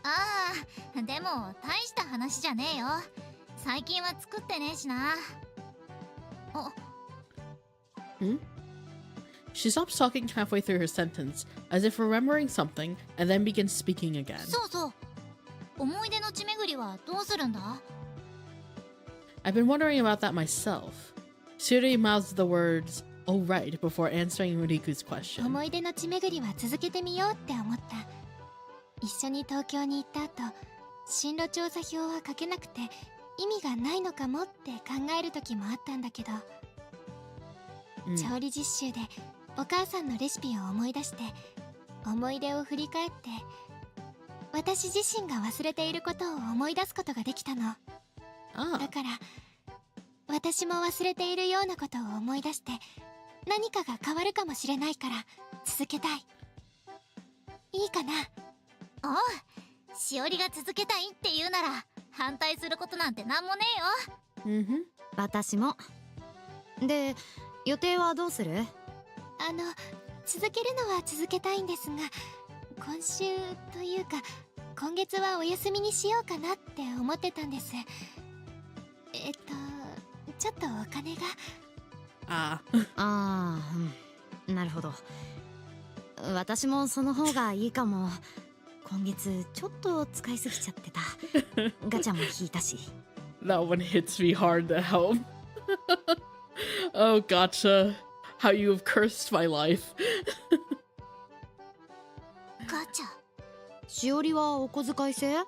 ああ、でも大した話じゃねえよ。最近は作ってねえしな。Hmm? She stops talking halfway through her sentence, as if remembering something, and then begins speaking again. そうそう。思い出の地巡りはどうするんだ？ I've been wondering about that myself. Shuri mouths the words, "Oh right," before answering Riku's question. 思い出の地巡りは続けてみようって思った。一緒に東京に行った後、進路調査表は書けなくて意味がないのかもって考える時もあったんだけど、調理実習でお母さんのレシピを思い出して思い出を振り返って、私自身が忘れていることを思い出すことができたの。だから私も忘れているようなことを思い出して何かが変わるかもしれないから続けたい。いいかな？おう、しおりが続けたいって言うなら反対することなんてなんもねえよ。私も。で、予定はどうする？続けるのは続けたいんですが、今週というか今月はお休みにしようかなって思ってたんです。ちょっとお金が。ああ、なるほど。私もその方がいいかも。今月ちょっと使いすぎちゃってた。ガチャも引いたし。That one hits me hard to help. Oh, gotcha. How you have cursed my life. ガチャ。しおりはお小遣い制？は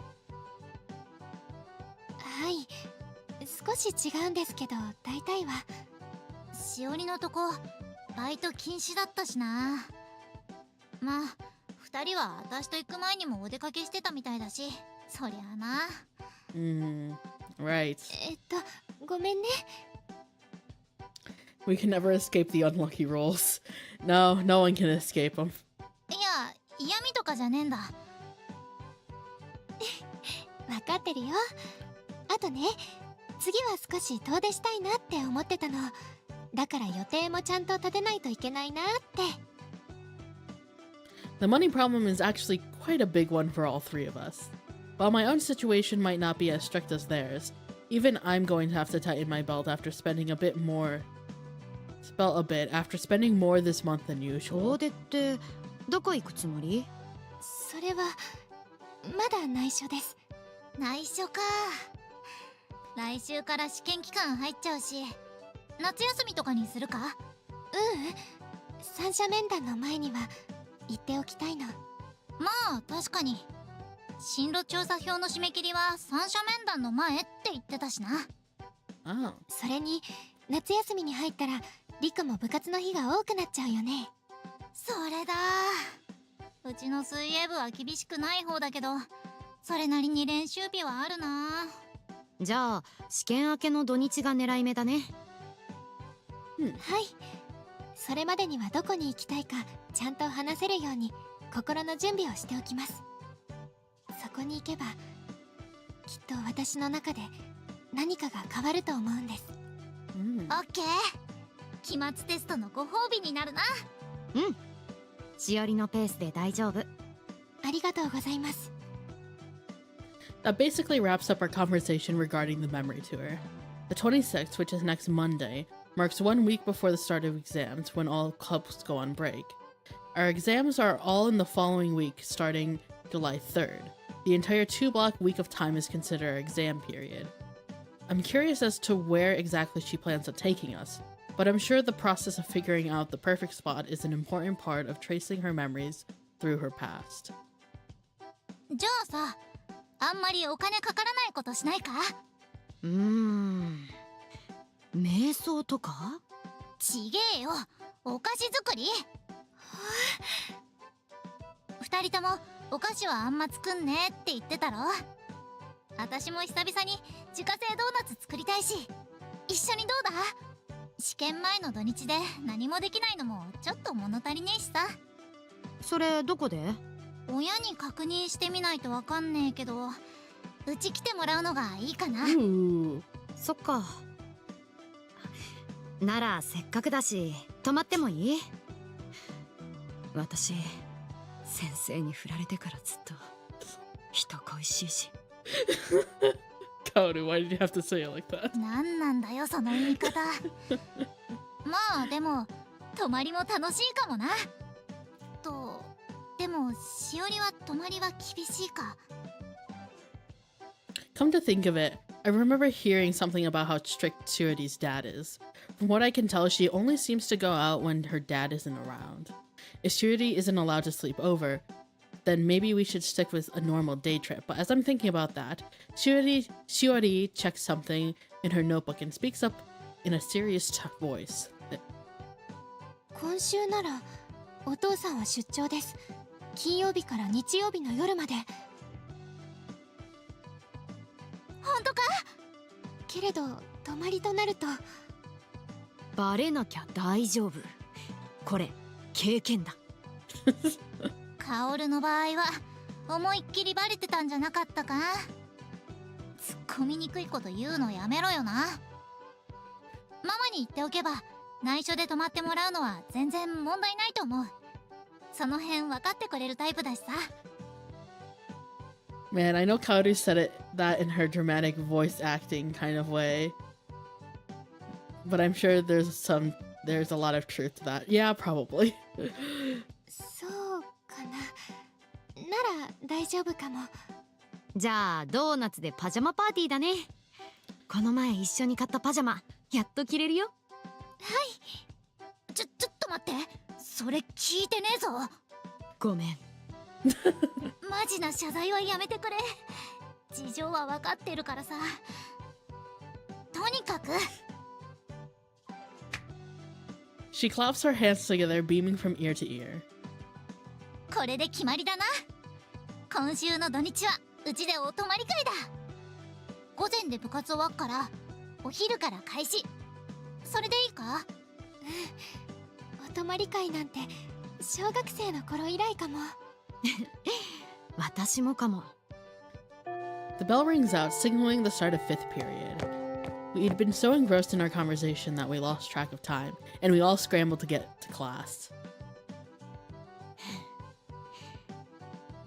い、少し違うんですけど大体は。しおりのとこバイト禁止だったしな。まあ2人は私と行く前にもお出かけしてたみたいだし、そりゃあな。Right. ごめんね。We can never escape the unlucky rolls. No, no one can escape them. いや、嫌味とかじゃねえんだ。分かってるよ。あとね、次は少し遠出したいなって思ってたの。だから予定もちゃんと立てないといけないなって。The money problem is actually quite a big one for all 3 of us. While my own situation might not be as strict as theirs, even I'm going to have to tighten my belt after spending more this month than usual. 遠出ってどこ行くつもり？それはまだ内緒です。内緒か。来週から試験期間入っちゃうし、夏休みとかにするか？三者面談の前には言っておきたいの。まあ確かに進路調査票の締め切りは三者面談の前って言ってたしな。それに夏休みに入ったらリクも部活の日が多くなっちゃうよね。それだ。うちの水泳部は厳しくない方だけど、それなりに練習日はあるな。じゃあ試験明けの土日が狙い目だね。はい。それまでにはどこに行きたいかちゃんと話せるように心の準備をしておきます。そこに行けばきっと私の中で何かが変わると思うんです。オッケー。期末テストのご褒美になるな。しおりのペースで大丈夫。ありがとうございます。That basically wraps up our conversation regarding the memory tour. The 26th, which is next Monday, marks 1 week before the start of exams when all clubs go on break. Our exams are all in the following week, starting July 3rd. The entire 2-block week of time is considered our exam period. I'm curious as to where exactly she plans on taking us, but I'm sure the process of figuring out the perfect spot is an important part of tracing her memories through her past. じゃあさ、あんまりお金かからないことしないか？瞑想とか？ちげえよ、お菓子作り。二人ともお菓子はあんま作んねえって言ってたろ。私も久々に自家製ドーナツ作りたいし、一緒にどうだ？試験前の土日で何もできないのもちょっと物足りねえしさ。それどこで？親に確認してみないとわかんねえけど、うち来てもらうのがいいかな。Ooh. そっか。ならせっかくだし泊まってもいい？私先生に振られてからずっと人恋しいし。Kaoru, why did you have to say it like that? なんなんだよその言い方。まあでも泊まりも楽しいかもな。とでもしおりは泊まりは厳しいか。 Come to think of it, I remember hearing something about how strict Shiori's dad is. From what I can tell, she only seems to go out when her dad isn't around. If Shiori isn't allowed to sleep over, then maybe we should stick with a normal day trip. But as I'm thinking about that, Shiori checks something in her notebook and speaks up in a serious voice. 今週ならお父さんは出張です。金曜日から日曜日の夜まで。本当か？けれど泊まりとなるとバレなきゃ大丈夫。これ経験だ。カオルの場合は思いっきりバレてたんじゃなかったか？突っ込みにくいこと言うのやめろよな。ママに言っておけば内緒で泊まってもらうのは全然問題ないと思う。その辺分かってくれるタイプだしさ。 Man, I know Kaoru said that in her dramatic voice acting kind of way. But I'm sure there's a lot of truth to that. Yeah, probably. そうかな。なら大丈夫かも。じゃあドーナツでパジャマパーティーだね。この前一緒に買ったパジャマやっと着れるよ。ちょっと待って、それ聞いてねえぞ。ごめん。マジな謝罪はやめてくれ。事情は分かってるからさ。とにかく She claps her hands together, beaming from ear to ear. これで決まりだな。今週の土日はうちでお泊まり会だ。午前で部活終わっからお昼から開始。それでいいか？お泊まり会なんて小学生の頃以来かも。私もかも。 The bell rings out, signaling the start of fifth period. We'd been so engrossed in our conversation that we lost track of time, and we all scrambled to get to class.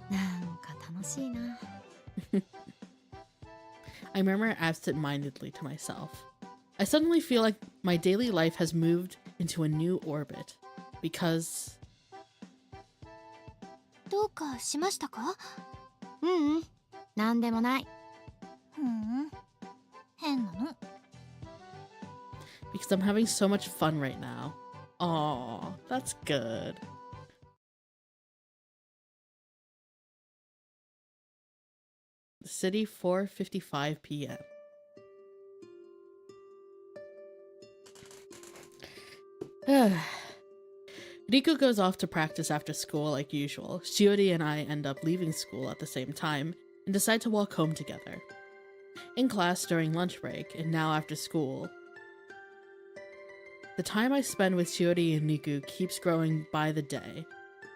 なんか楽しいな。I murmur absent-mindedly to myself. I suddenly feel like my daily life has moved into a new orbit, because... どうかしましたか？なんでもない。変なの。 because I'm having so much fun right now. Aw, that's good. The city, 4:55 p.m. Riku goes off to practice after school like usual. Shiori and I end up leaving school at the same time and decide to walk home together. In class during lunch break, and now after school, the time I spend with Shiori and Riku keeps growing by the day.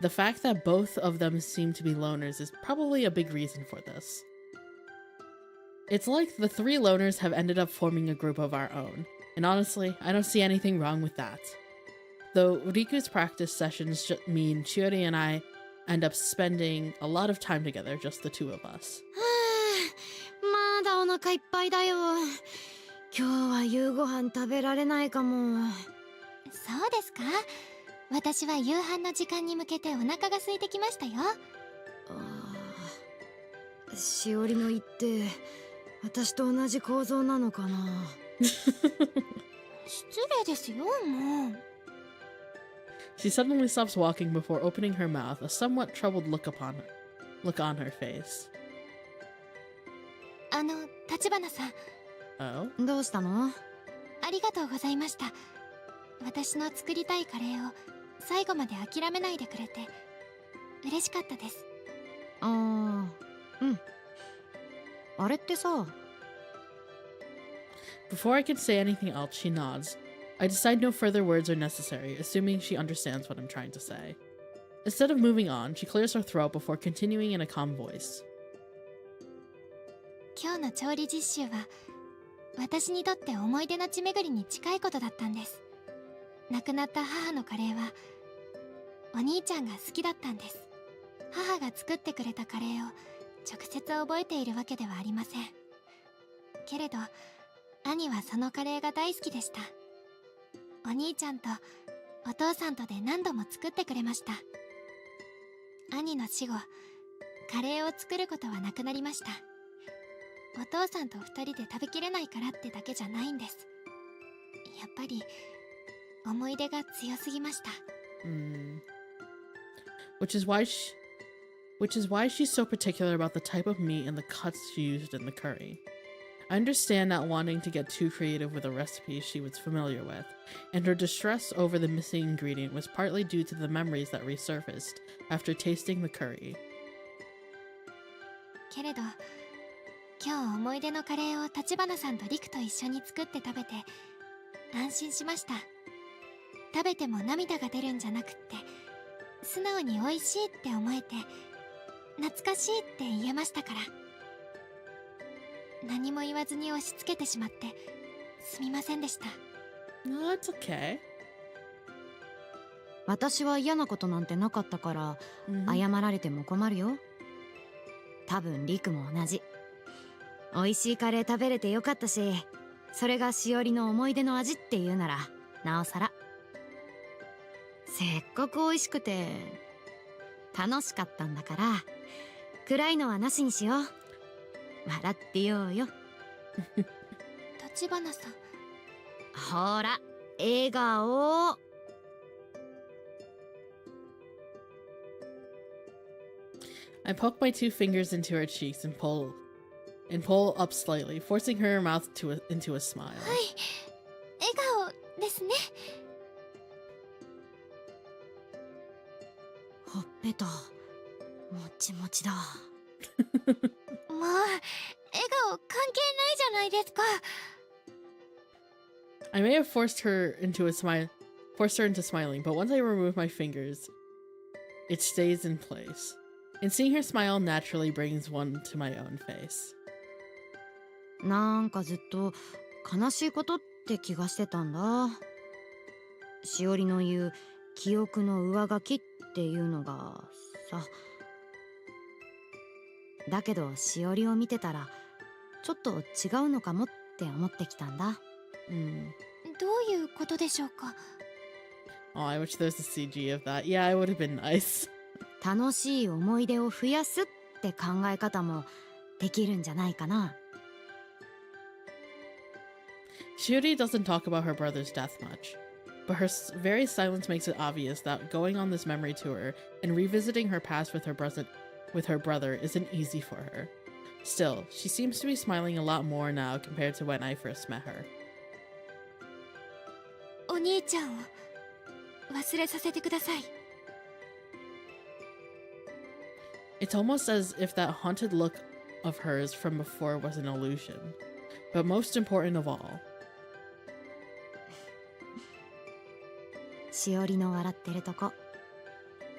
The fact that both of them seem to be loners is probably a big reason for this. It's like the three loners have ended up forming a group of our own, and honestly, I don't see anything wrong with that. Though Riku's practice sessions mean Shiori and I end up spending a lot of time together, just the two of us. まだお腹いっぱいだよ。今日は夕ご飯食べられないかも。そうですか？私は夕飯の時間に向けてお腹が空いてきましたよ。しおりの言って私と同じ構造なのかな。失礼ですよ、もう。 She suddenly stops walking before opening her mouth, a somewhat troubled look on her face. 立花さん、 Oh? どうしたの？ありがとうございました。私の作りたいカレーを最後まで諦めないでくれて嬉しかったです。ああ、うん。あれってさ。 Before I can say anything else, she nods. I decide no further words are necessary, assuming she understands what I'm trying to say. Instead of moving on, she clears her throat before continuing in a calm voice. 今日の調理実習は私にとって思い出の地巡りに近いことだったんです。亡くなった母のカレーはお兄ちゃんが好きだったんです。母が作ってくれたカレーを直接覚えているわけではありませんけれど、兄はそのカレーが大好きでした。お兄ちゃんとお父さんとで何度も作ってくれました。兄の死後、カレーを作ることはなくなりました。お父さんと二人で食べきれないからってだけじゃないんです。やっぱり思い出が強すぎました。Which is why she's so particular about the type of meat and the cuts she used in the curry. I understand not wanting to get too creative with a recipe she was familiar with, and her distress over the missing ingredient was partly due to the memories that resurfaced after tasting the curry. けれど、今日思い出のカレーを立花さんとリクと一緒に作って食べて安心しました。食べても涙が出るんじゃなくって、素直に美味しいって思えて懐かしいって言えましたから。何も言わずに押し付けてしまってすみませんでした。 No, that's okay. 私は嫌なことなんてなかったから、謝られても困るよ。多分リクも同じ。美味しいカレー食べれてよかったし、それがしおりの思い出の味っていうならなおさら。せっかく美味しくて楽しかったんだから、暗いのはなしにしよう。笑ってようよ。立花さん、ほら、笑顔。I poke my two fingers into her cheeks and pull up slightly, forcing her mouth into a smile. はい、笑顔ですね。ほっぺたもちもちだ。もう笑顔関係ないじゃないですか。 I may have forced her into smiling, but once I remove my fingers, it stays in place. And seeing her smile naturally brings one to my own face. なんかずっと悲しいことって気がしてたんだ。しおりの言う記憶の上書きっていうのがさ。だけどしおりを見てたらちょっと違うのかもって思ってきたんだ。どういうことでしょうか。 Oh, I wish there's a CG of that. Yeah, it would have been nice. 楽しい思い出を増やすって考え方もできるんじゃないかな。Shiori doesn't talk about her brother's death much, but her very silence makes it obvious that going on this memory tour and revisiting her past with her brother isn't easy for her. Still, she seems to be smiling a lot more now compared to when I first met her. お兄ちゃんを忘れさせてください。 It's almost as if that haunted look of hers from before was an illusion. But most important of all, しおりの笑ってるとこ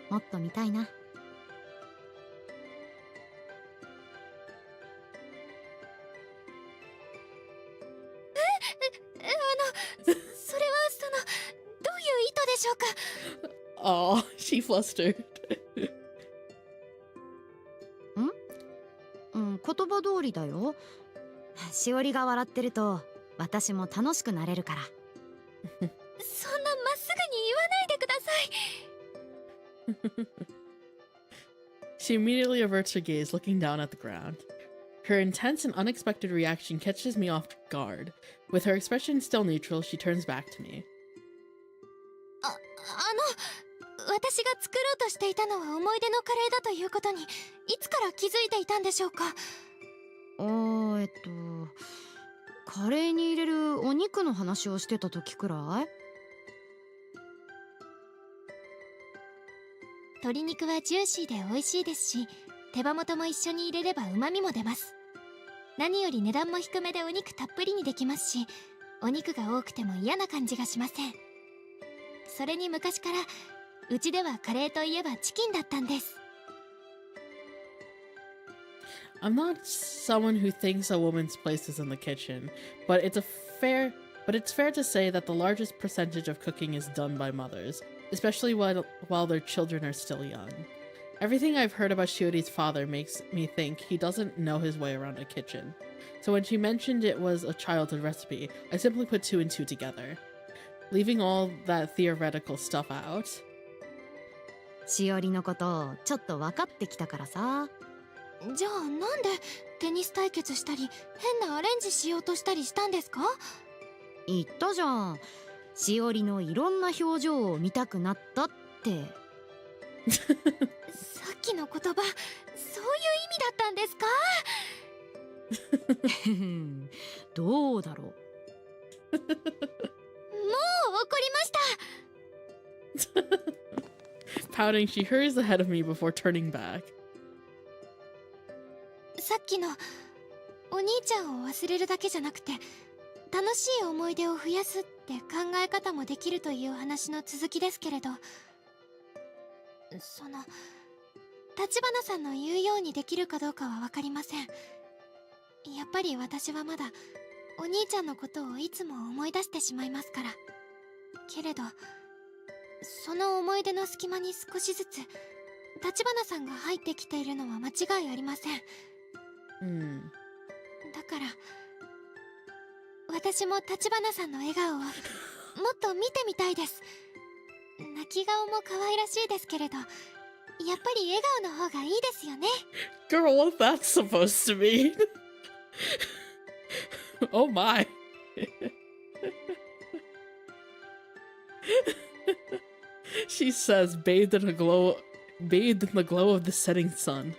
もっと見たいな。それはどういう意図でしょうか。 oh, she flustered. うん、言葉通りだよ。しおりが笑ってると私も楽しくなれるから。そんなまっすぐに言わないでください。 She immediately averts her gaze, looking down at the ground. Her intense and unexpected reaction catches me off guard. With her expression still neutral, she turns back to me. 私が作ろうとしていたのは思い出のカレーだということにいつから気づいていたんでしょうか。カレーに入れるお肉の話をしてた時くらい？鶏肉はジューシーで美味しいですし、手羽元も一緒に入れれば旨味も出ます。何より値段も低めでお肉たっぷりにできますし、お肉が多くても嫌な感じがしません。それに昔からうちではカレーといえばチキンだったんです。 I'm not someone who thinks a woman's place is in the kitchen, but it's fair to say that the largest percentage of cooking is done by mothers, especially while their children are still young. Everything I've heard about Shiori's father makes me think he doesn't know his way around a kitchen. So when she mentioned it was a childhood recipe, I simply put two and two together, leaving all that theoretical stuff out. しおりのことちょっと分かってきたからさ。じゃあなんでテニス対決したり変なアレンジしようとしたりしたんですか？言ったじゃん。しおりのいろんな表情を見たくなったって。さっきの言葉、そういう意味だったんですか？どうだろう。もう怒りました。Pouting, she hurries ahead of me before turning back. さっきのお兄ちゃんを忘れるだけじゃなくて楽しい思い出を増やすって考え方もできるという話の続きですけれど、その立花さんの言うようにできるかどうかは分かりません。やっぱり私はまだお兄ちゃんのことをいつも思い出してしまいますから。けれどその思い出の隙間に少しずつ立花さんが入ってきているのは間違いありません。だから私も立花さんの笑顔をもっと見てみたいです。泣き顔も可愛らしいですけれど、やっぱり笑顔の方がいいですよね。 Girl, what that's supposed to mean? Oh my. She says, bathed in the glow of the setting sun.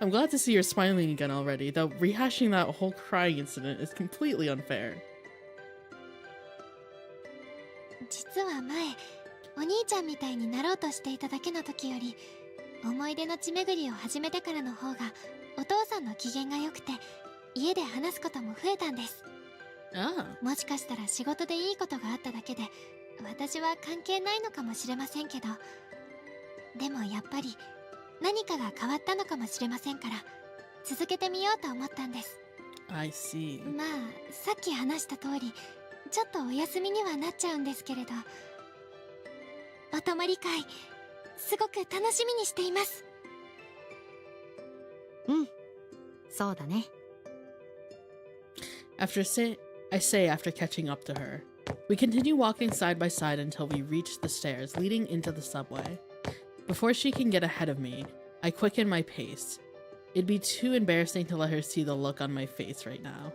I'm glad to see you're smiling again already, though rehashing that whole crying incident is completely unfair. 実は前、お兄ちゃんみたいになろうとしていただけの時より、思い出の地巡りを始めてからの方がお父さんの機嫌が良くて、家で話すことも増えたんです。もしかしたら仕事でいいことがあっただけで、私は関係ないのかもしれませんけど、でもやっぱり何かが変わったのかもしれませんから、続けてみようと思ったんです。 I see. まあさっき話した通り、ちょっとお休みにはなっちゃうんですけれど、お泊まり会すごく楽しみにしています。そうだね。I say after catching up to her. We continue walking side by side until we reach the stairs leading into the subway. Before she can get ahead of me, I quicken my pace. It'd be too embarrassing to let her see the look on my face right now.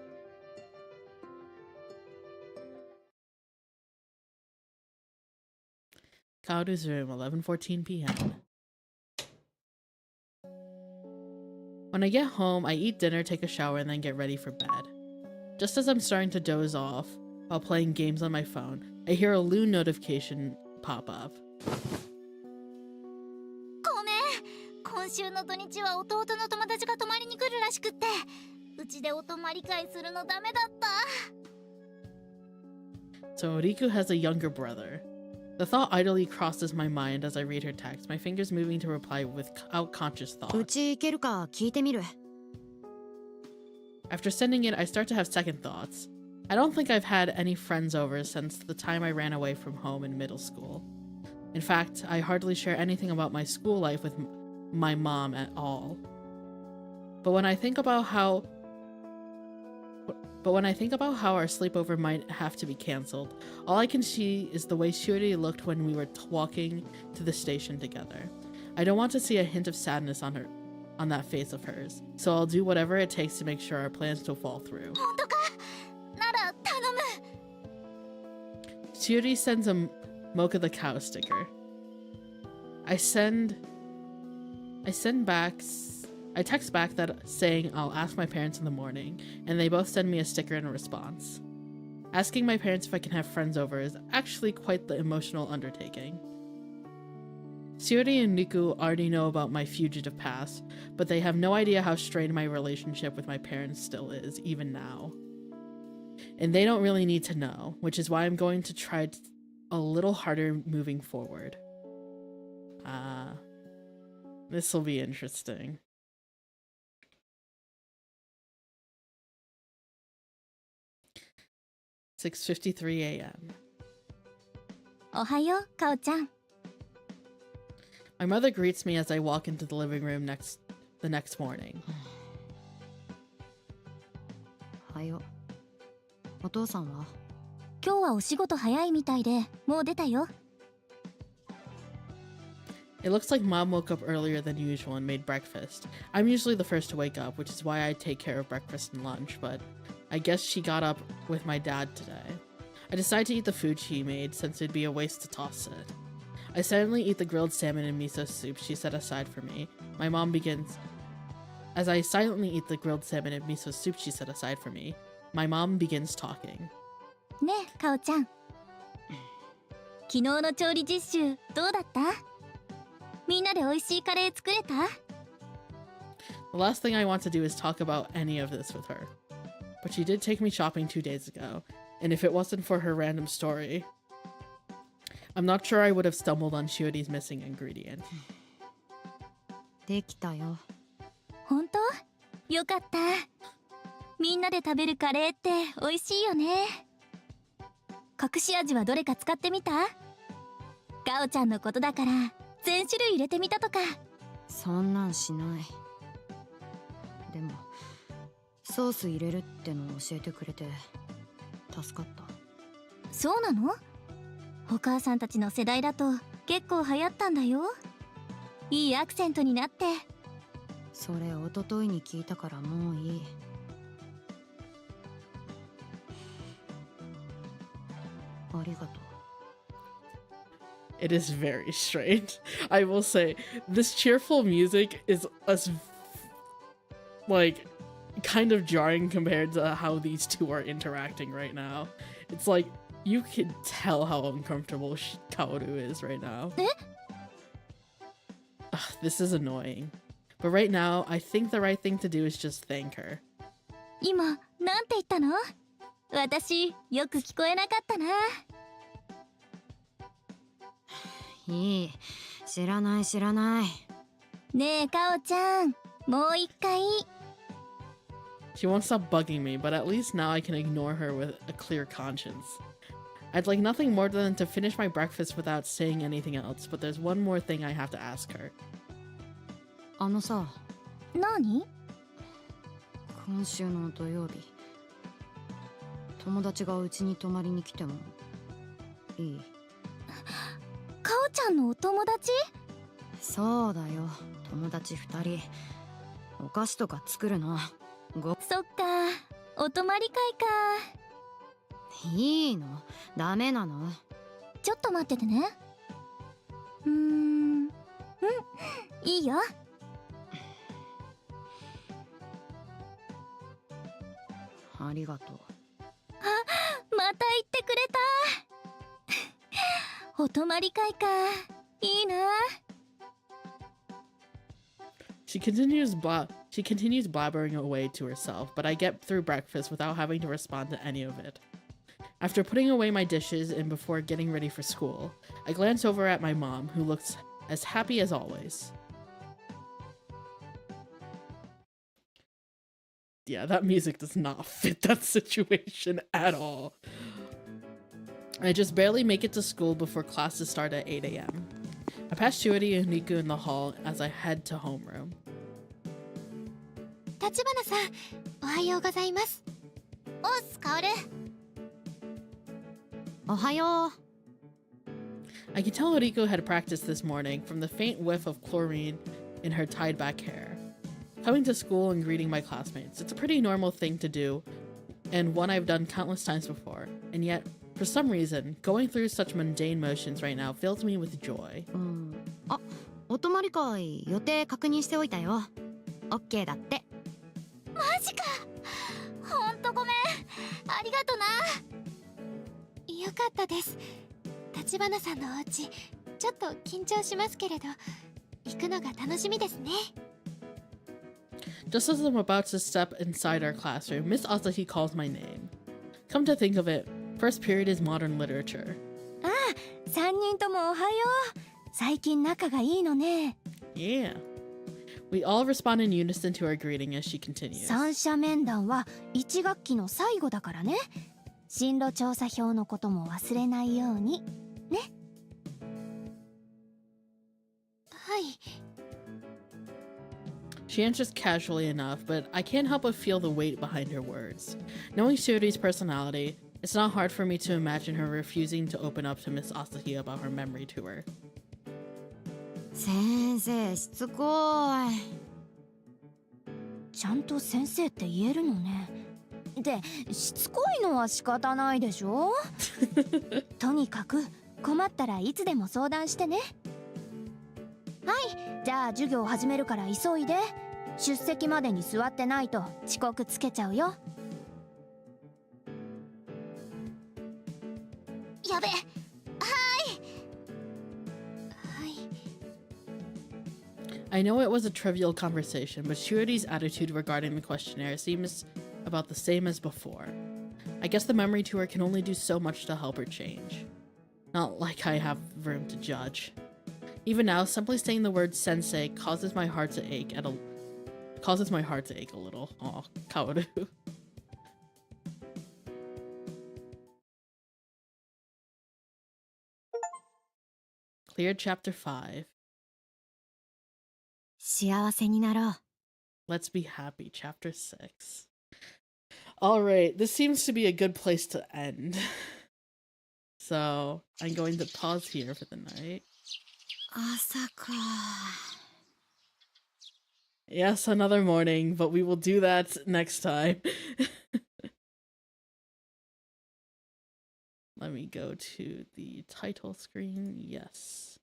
Kaoru's room, 11:14 p.m. When I get home, I eat dinner, take a shower, and then get ready for bed. Just as I'm starting to doze off while playing games on my phone, I hear a Loon notification pop up. ごめん、今週の土日は弟の友達が泊まりに来るらしくって、うちでお泊まり会するのダメだった。 So Riku has a younger brother. The thought idly crosses my mind as I read her text, my fingers moving to reply without conscious う thought. ち行けるか聞いてみる。 After sending it, I start to have second thoughts. I don't think I've had any friends over since the time I ran away from home in middle school. In fact, I hardly share anything about my school life with my mom at all. But when I think about how our sleepover might have to be cancelled, all I can see is the way Shiori looked when we were walking to the station together. I don't want to see a hint of sadness on on that face of hers, so I'll do whatever it takes to make sure our plans don't fall through. 本当かなら頼む Chiuri sends a Mocha the Cow sticker. I text back that saying I'll ask my parents in the morning, and they both send me a sticker in response. Asking my parents if I can have friends over is actually quite the emotional undertaking. Chiuri and Niku already know about my fugitive past, but they have no idea how strained my relationship with my parents still is, even now. And they don't really need to know, which is why I'm going to try a little harder moving forward. This will be interesting. "6:53 a.m. おはようかおちゃん My mother greets me as I walk into the living room the next morning. はよ。お父さんは？今日はお仕事早いみたいでもう出たよ It looks like Mom woke up earlier than usual and made breakfast. I'm usually the first to wake up, which is why I take care of breakfast and lunch, but I guess she got up with my dad today. I decide to eat the food she made since it'd be a waste to toss it. I silently eat the grilled salmon and miso soup she set aside for me. As I silently eat the grilled salmon and miso soup she set aside for me, my mom begins talking. ねえかおちゃん昨日の調理実習どうだったみんなで美味しいカレー作れた The last thing I want to do is talk about any of this with her. But she did take me shopping 2 days ago, and if it wasn't for her random story, I'm not sure I would have stumbled on Shiori's missing ingredient. できたよ。本当よかったみんなで食べるカレーって美味しいよね隠し味はどれか使ってみたかおちゃんのことだから全種類入れてみたとかそんなんしない。でもソース入れるってのを教えてくれて助かった。そうなのお母さんたちの世代だと結構流行ったんだよいいアクセントになってそれ一昨日に聞いたからもういい。ありがとう。It is very strange. I will say, this cheerful music is like kind of jarring compared to how these two are interacting right now. It's like you can tell how uncomfortable Kaoru is right now. Ugh, this is annoying. But right now, I think the right thing to do is just thank her. 今なんて言ったの私よく聞こえなかったないい。知らない知らない。ねえかおちゃんもう一回 She won't stop bugging me, but at least now I can ignore her with a clear conscience. I'd like nothing more than to finish my breakfast without saying anything else, but there's one more thing I have to ask her. あのさ、何今週の土曜日、友達がうちに泊まりに来てもいい？かおちゃんのお友達そうだよ、友達2人。お菓子とか作るの。そっかお泊まり会かいいの？ダメなの？ちょっと待っててねいいよありがとう。また言ってくれたお泊まり会かいいな She continues blabbering away to herself, but I get through breakfast without having to respond to any of it. After putting away my dishes and before getting ready for school, I glance over at my mom, who looks as happy as always. Yeah, that music does not fit that situation at all. I just barely make it to school before classes start at 8 a.m. I pass Chiuri and Niku in the hall as I head to homeroom. 立花さんおはようございますおっすかおるおはよう。 I could tell Riko had practiced this morning from the faint whiff of chlorine in her tied back hair. Coming to school and greeting my classmates. It's a pretty normal thing to do, and one I've done countless times before. And yet, for some reason, going through such mundane motions right now fills me with joy. あ、お泊まり会予定確認しておいたよ。OK だって。マジか。ほんとごめん。ありがとな。よかったです。立花さんのお家、ちょっと緊張しますけれど、行くのが楽しみですね。Just as I'm about to step inside our classroom, Miss Asahi calls my name. Come to think of it, first period is modern literature. ああ、3人ともおはよう。最近仲がいいのね。Yeah. We all respond in unison to our greeting as she continues. 三者面談は1学期の最後だからね。進路調査票のことも忘れないように。ね。はい。She answers casually enough, but I can't help but feel the weight behind her words. Knowing Shiori's personality, it's not hard for me to imagine her refusing to open up to Miss Asahi about her memory tour. 先生、しつこい。ちゃんと先生って言えるのね。で、しつこいのは仕方ないでしょとにかく困ったらいつでも相談してね。はい、じゃあ授業始めるから急いで。出席までに座ってないと遅刻つけちゃうよ。やべ。はい。I know it was a trivial conversation, but Shiori's attitude regarding the questionnaire seems about the same as before. I guess the memory tour can only do so much to help her change. Not like I have room to judge. Even now, simply saying the word sensei causes my heart to ache a little. Aw, Kaoru. Cleared chapter 5. 幸せになろう。 Let's be happy, chapter 6. Alright, this seems to be a good place to end. So, I'm going to pause here for the night. 朝か。Yes, another morning, but we will do that next time. Let me go to the title screen. Yes.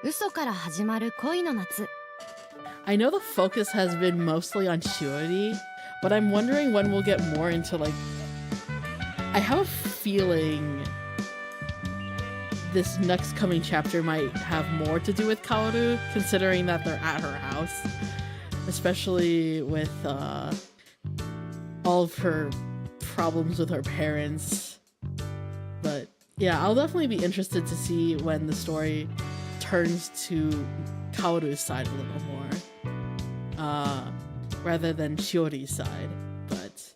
Uso から始まる恋の夏。 I know the focus has been mostly on Shiori, but I'm wondering when we'll get more into like... I have a feeling this next coming chapter might have more to do with Kaoru, considering that they're at her house. Especially with all of her problems with her parents. But yeah, I'll definitely be interested to see when the story turns to Kaoru's side a little more. Rather than Shiori's side. But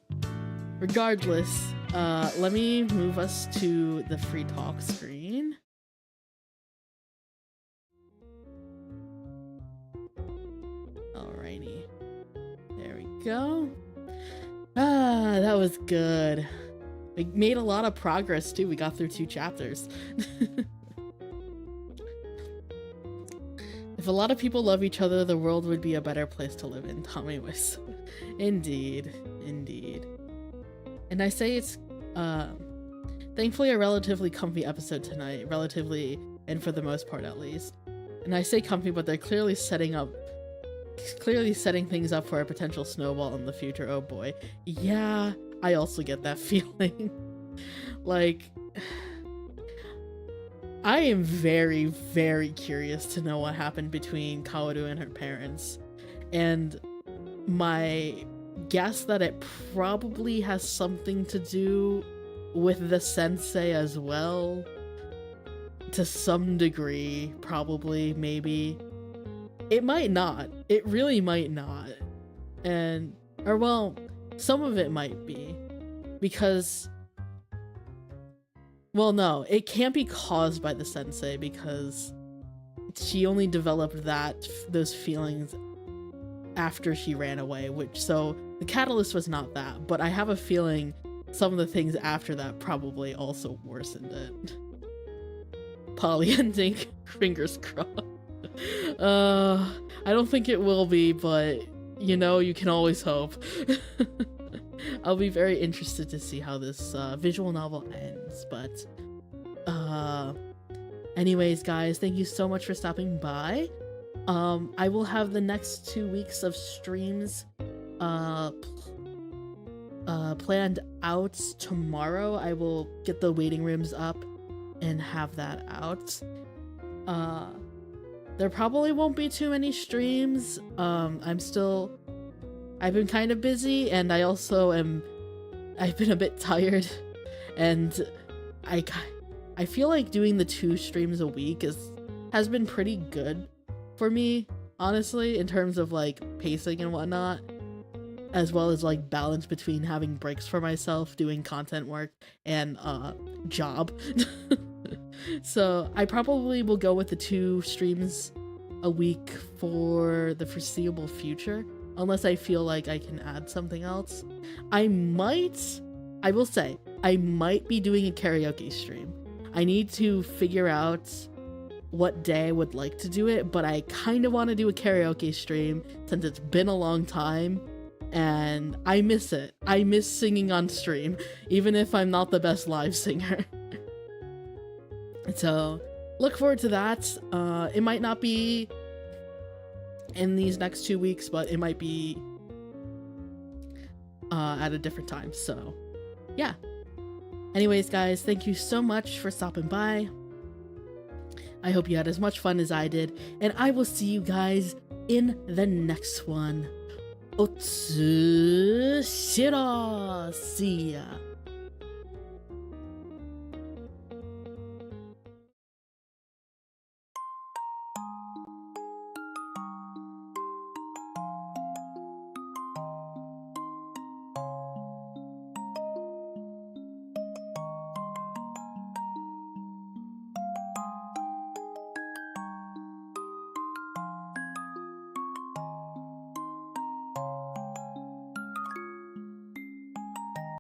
regardless, let me move us to the free talk screen. Alrighty. There we go. That was good. We made a lot of progress too. We got through 2 chapters. If a lot of people love each other, the world would be a better place to live in. Tommy was. Indeed. Indeed. And I say it's thankfully a relatively comfy episode tonight. Relatively, and for the most part at least. And I say comfy, but they're clearly setting things up for a potential snowball in the future. Oh boy. Yeah, I also get that feeling. Like, I am very, very curious to know what happened between Kaoru and her parents. And my guess that it probably has something to do with the sensei as well. To some degree, probably, maybe. It might not. It really might not. Or well, some of it might be. Because, well, no, it can't be caused by the sensei because she only developed those feelings after she ran away, so the catalyst was not that, but I have a feeling some of the things after that probably also worsened it. poly ending. Fingers crossed. I don't think it will be, but you know, you can always hope. I'll be very interested to see how this visual novel ends, but anyways, guys, thank you so much for stopping by. I will have the next 2 weeks of streams planned out tomorrow. I will get the waiting rooms up and have that out. There probably won't be too many streams. I've been kind of busy, and I also I've been a bit tired, and I feel like doing the 2 streams a week has been pretty good for me, honestly, in terms of like pacing and whatnot, as well as like balance between having breaks for myself, doing content work, and job. So I probably will go with the 2 streams a week for the foreseeable future, unless I feel like I can add something else. I will say, I might be doing a karaoke stream. I need to figure out what day I would like to do it, but I kind of want to do a karaoke stream since it's been a long time, and I miss it. I miss singing on stream, even if I'm not the best live singer. So, look forward to that. It might not be in these next 2 weeks, but it might be at a different time. So, yeah. Anyways, guys, thank you so much for stopping by. I hope you had as much fun as I did, and I will see you guys in the next one. Otsushiro! See ya!